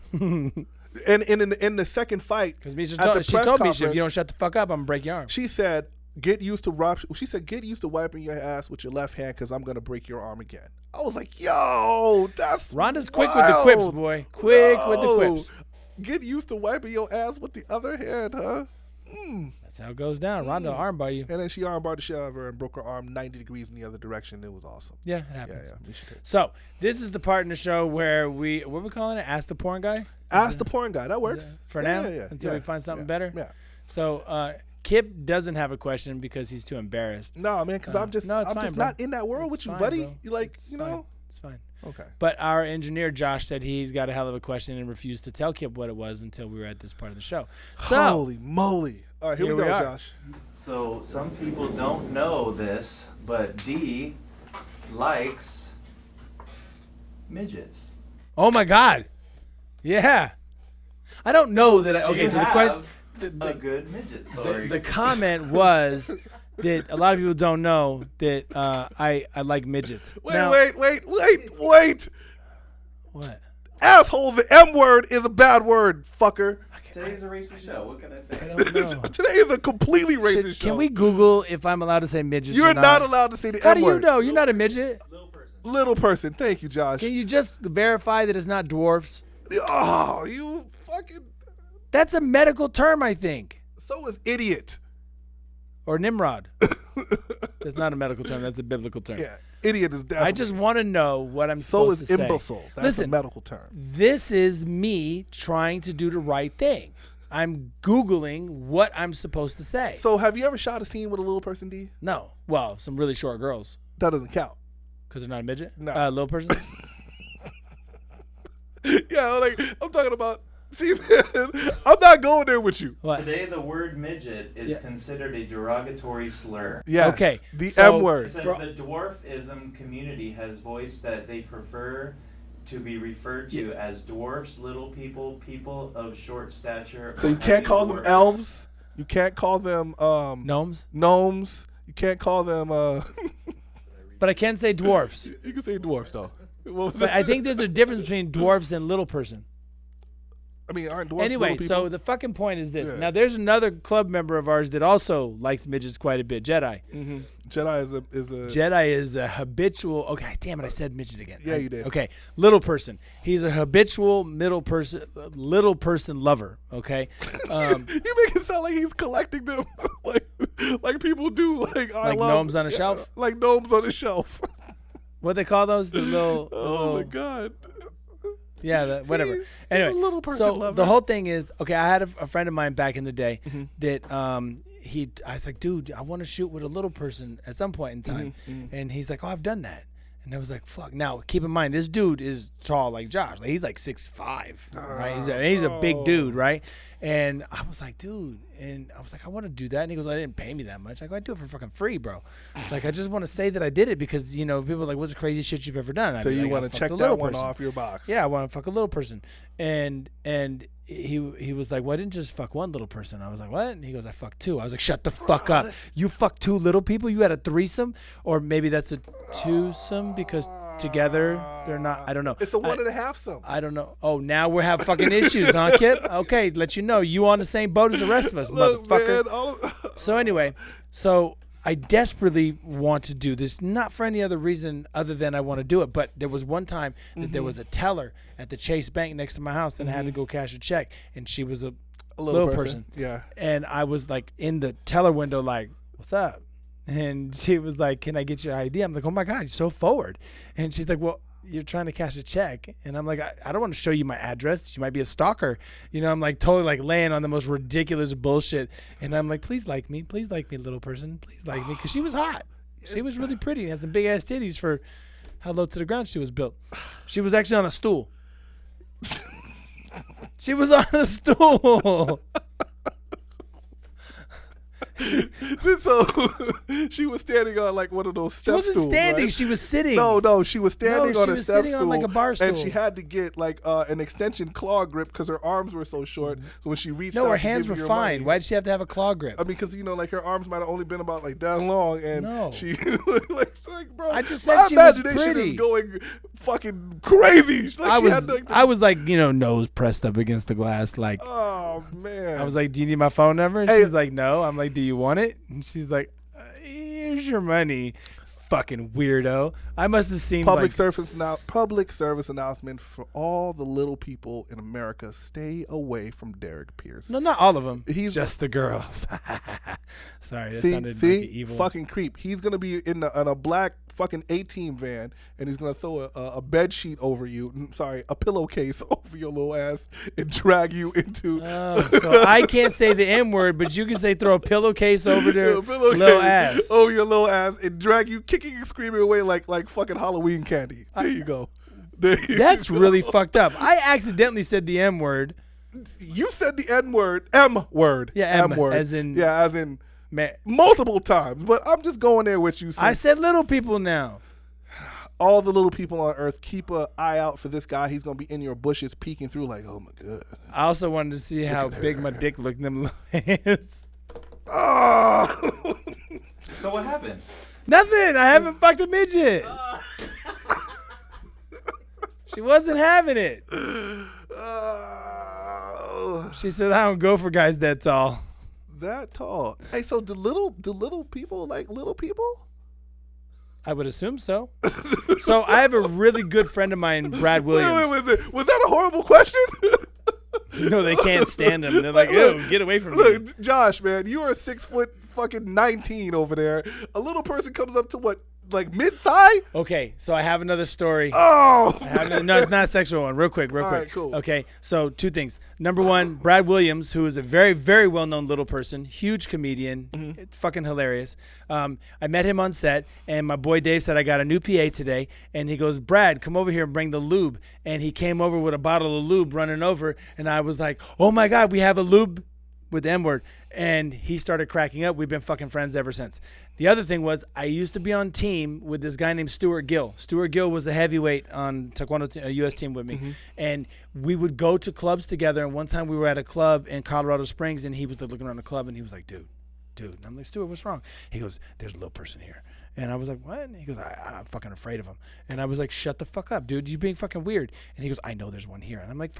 And in the second fight,
Because Misha
at the
she
press
told Misha,
conference,
if you don't shut the fuck up, I'm gonna break your arm.
she said, get used to wiping your ass with your left hand because I'm gonna break your arm again. I was like, yo, that's
Ronda's quick with the quips, boy. Quick with the quips.
Get used to wiping your ass with the other hand, huh?
That's how it goes down. Ronda armbar you.
And then she armbarred the shit out of her and broke her arm 90 degrees in the other direction. It was awesome.
Yeah, it happens.
Yeah, Misha Tate.
So this is the part in the show where what are we calling it? Ask the porn guy?
Ask the porn guy. That works.
For
Yeah,
now?
yeah,
Until we find something better?
Yeah.
So Kip doesn't have a question because he's too embarrassed.
No, man, because I'm just
fine, bro.
not in that world with you,
fine,
buddy.
bro.
You like,
It's
you
fine.
know?
It's fine.
Okay.
But our engineer Josh said he's got a hell of a question and refused to tell Kip what it was until we were at this part of the show. So
Holy moly. All right, here we go,
are.
Josh.
So some people don't know this, but D likes midgets.
oh my God. Yeah. I don't know that.
Do
Okay,
you
so the
have
question.
a good midget story?
The comment was that a lot of people don't know that I like midgets. Now-
Wait.
What?
Asshole, the M word is a bad word, fucker.
Today's a racist show. What can I say?
I don't know.
Today is a completely racist show.
Can we Google if I'm allowed to say midgets?
You're
or
not allowed to say the
How
M
do you
word.
know? You're not a midget.
Little person. Thank you, Josh.
Can you just verify that it's not dwarfs?
Oh, you fucking.
That's a medical term, I think.
So is idiot.
Or Nimrod. That's not a medical term. That's a biblical term.
Yeah, idiot is definitely.
I just want to know what I'm
So
supposed
is
to say.
imbecile. That's a
Listen,
medical term.
this is me trying to do the right thing. I'm Googling what I'm supposed to say.
So have you ever shot a scene with a little person, D?
No. Well, some really short girls.
That doesn't count.
Because they're not a midget?
No.
Little person?
Yeah, like I'm talking about. See, man, I'm not going there with you.
What?
Today, the word midget is
Yeah.
considered a derogatory slur.
Yes.
Okay,
The
so-
M word.
It says the dwarfism community has voiced that they prefer to be referred to as dwarfs, little people, people of short stature.
So
or
you can't
heavy
call them
dwarf.
elves. You can't call them
Gnomes?
gnomes. You can't call them.
But I can say dwarfs.
You can say dwarfs though. What was
But
that?
I think there's a difference between dwarfs and little person.
I mean, aren't dwarfs
Anyway,
little people?
so the fucking point is this.
Yeah.
Now, there's another club member of ours that also likes midgets quite a bit, Jedi.
Jedi is a.
Jedi is a habitual. Okay, damn it, I said midget again.
Yeah, you did.
Okay, little person. He's a habitual little person lover. Okay,
You make it sound like he's collecting them, like people do. Like
gnomes on a shelf?
Like gnomes on a shelf.
what they call those? The little.
Oh my god.
Yeah, whatever.
He's
Anyway,
a little person
so
lover.
the whole thing is, okay, I had a friend of mine back in the day
Mm-hmm.
that I was like, dude, I want to shoot with a little person at some point in time. And he's like, oh, I've done that. And I was like, fuck. Now, keep in mind, this dude is tall like Josh. Like, he's like 6'5", right? He's a big dude, right? And I was like, dude. And I was like, I want to do that. And he goes, I didn't pay me that much. I go, I do it for fucking free, bro. Like, I just want to say that I did it because, you know, people are like, what's the craziest shit you've ever done?
So you want to check that one off your box.
Yeah, I want to fuck a little person. And he was like, well, I didn't just fuck one little person. I was like, what? And he goes, I fucked two. I was like, shut the fuck up. You fucked two little people? You had a threesome? Or maybe that's a twosome because together they're not. I don't know.
It's a 1.5-some.
I don't know. Oh, now we're having fucking issues, huh, Kip? Okay, let you know. You on the same boat as the rest of us, motherfucker. Man, so anyway, I desperately want to do this, not for any other reason other than I want to do it. But there was one time that there was a teller at the Chase Bank next to my house, and I had to go cash a check, and she was a little person.
Yeah.
And I was like in the teller window, like, "What's up?" And she was like, "Can I get your ID?" I'm like, "Oh my God, you're so forward." And she's like, "Well, you're trying to cash a check." And I'm like, I don't want to show you my address. You might be a stalker. You know, I'm like totally like laying on the most ridiculous bullshit. And I'm like, please like me, little person. Please like me. Because she was hot. She was really pretty. Had some big ass titties for how low to the ground she was built. She was actually on a stool. She was on a stool.
So she was standing on like one of those step stools.
She wasn't standing.
Right?
She was sitting.
No, she was standing on a
was
step
sitting
stool,
on like a bar stool.
and she had to get like an extension claw grip because her arms were so short. So when she reached,
no,
out
her
to
hands
give
were
you your
fine.
money,
Why did she have to have a claw grip?
I mean, because you know, like her arms might have only been about like that long, and she like, bro.
I just said she was pretty.
Is going fucking crazy. Like,
I was like, you know, nose pressed up against the glass, like.
Oh man.
I was like, do you need my phone number? And she's like, no. I'm like, do you want it? And she's like, here's your money, fucking weirdo. I must have seen
public service announcement for all the little people in America: stay away from Derrick Pierce.
No, not all of them.
He's
just the girls. Sorry, that sounded like an evil.
Fucking creep. He's gonna be in a black fucking A-Team van, and he's gonna throw a bed sheet over you. Sorry, a pillowcase over your little ass and drag you into.
So I can't say the N word, but you can say throw a pillowcase over their little ass.
Over your little ass and drag you kicking and screaming away like fucking Halloween candy. There you go.
That's really fucked up. I accidentally said the M word.
You said the N word, M word.
Yeah,
M word.
As in
multiple times. But I'm just going there with you.
I said little people now.
All the little people on earth, keep an eye out for this guy. He's going to be in your bushes peeking through like, oh my God.
I also wanted to see how big my dick looked in them hands.
Oh.
So what happened?
Nothing. I haven't fucked a midget. She wasn't having it. She said, I don't go for guys that tall.
That tall. Hey, so do little people like little people?
I would assume so. So I have a really good friend of mine, Brad Williams.
Wait. Was that a horrible question?
No, they can't stand him. They're like, ew, get away from me.
Look, Josh, man, you are 6 foot fucking 19 over there. A little person comes up to what, like mid-thigh?
Okay, so I have another story.
Oh!
No, it's not a sexual one. Real quick.
All right, cool.
Okay, so 2 things. Number 1, Brad Williams, who is a very, very well-known little person, huge comedian. Mm-hmm. It's fucking hilarious. I met him on set, and my boy Dave said, I got a new PA today. And he goes, Brad, come over here and bring the lube. And he came over with a bottle of lube running over, and I was like, oh my God, we have a lube with the M-word. And he started cracking up. We've been fucking friends ever since. The other thing was I used to be on team with this guy named Stuart Gill. Stuart Gill was a heavyweight on Taekwondo U.S. team with me. Mm-hmm. And we would go to clubs together. And one time we were at a club in Colorado Springs, and he was looking around the club, and he was like, dude. And I'm like, Stuart, what's wrong? He goes, there's a little person here. And I was like, what? And he goes, I'm fucking afraid of him. And I was like, shut the fuck up, dude. You're being fucking weird. And he goes, I know there's one here. And I'm like,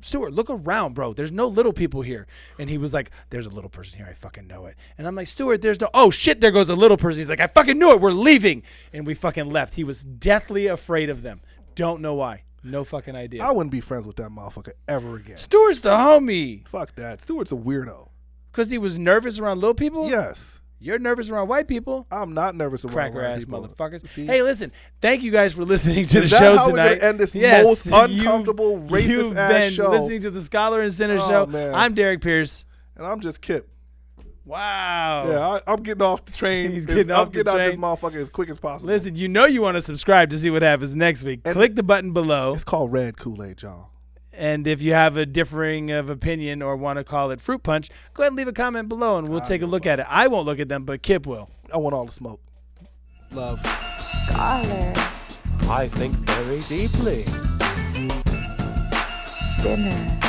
Stuart, look around, bro. There's no little people here. And he was like, there's a little person here. I fucking know it. And I'm like, Stuart, there's no, oh shit, there goes a little person. He's like, I fucking knew it. We're leaving. And we fucking left. He was deathly afraid of them. Don't know why. No fucking idea.
I wouldn't be friends with that motherfucker ever again.
Stuart's the homie.
Fuck that. Stuart's a weirdo.
Because he was nervous around little people?
Yes.
You're nervous around white people?
I'm not nervous around
cracker
white
ass
people.
Motherfuckers.
See?
Hey, listen. Thank you guys for listening to the show
Is that how
tonight.
we're gonna end this most uncomfortable, racist ass show?
You've been listening to the Scholar and Sinner show.
Man.
I'm Derrick Pierce.
And I'm just Kip.
Wow.
Yeah, I'm getting off the train.
He's getting
I'm
off the
getting out this
train.
motherfucker as quick as possible.
Listen, you know you want to subscribe to see what happens next week.
And
click the button below.
It's called red Kool-Aid, y'all.
And if you have a differing of opinion or want to call it fruit punch, go ahead and leave a comment below and we'll take a look at it. I won't look at them, but Kip will.
I want all the smoke. Love.
Scholar,
I think very deeply.
sinner.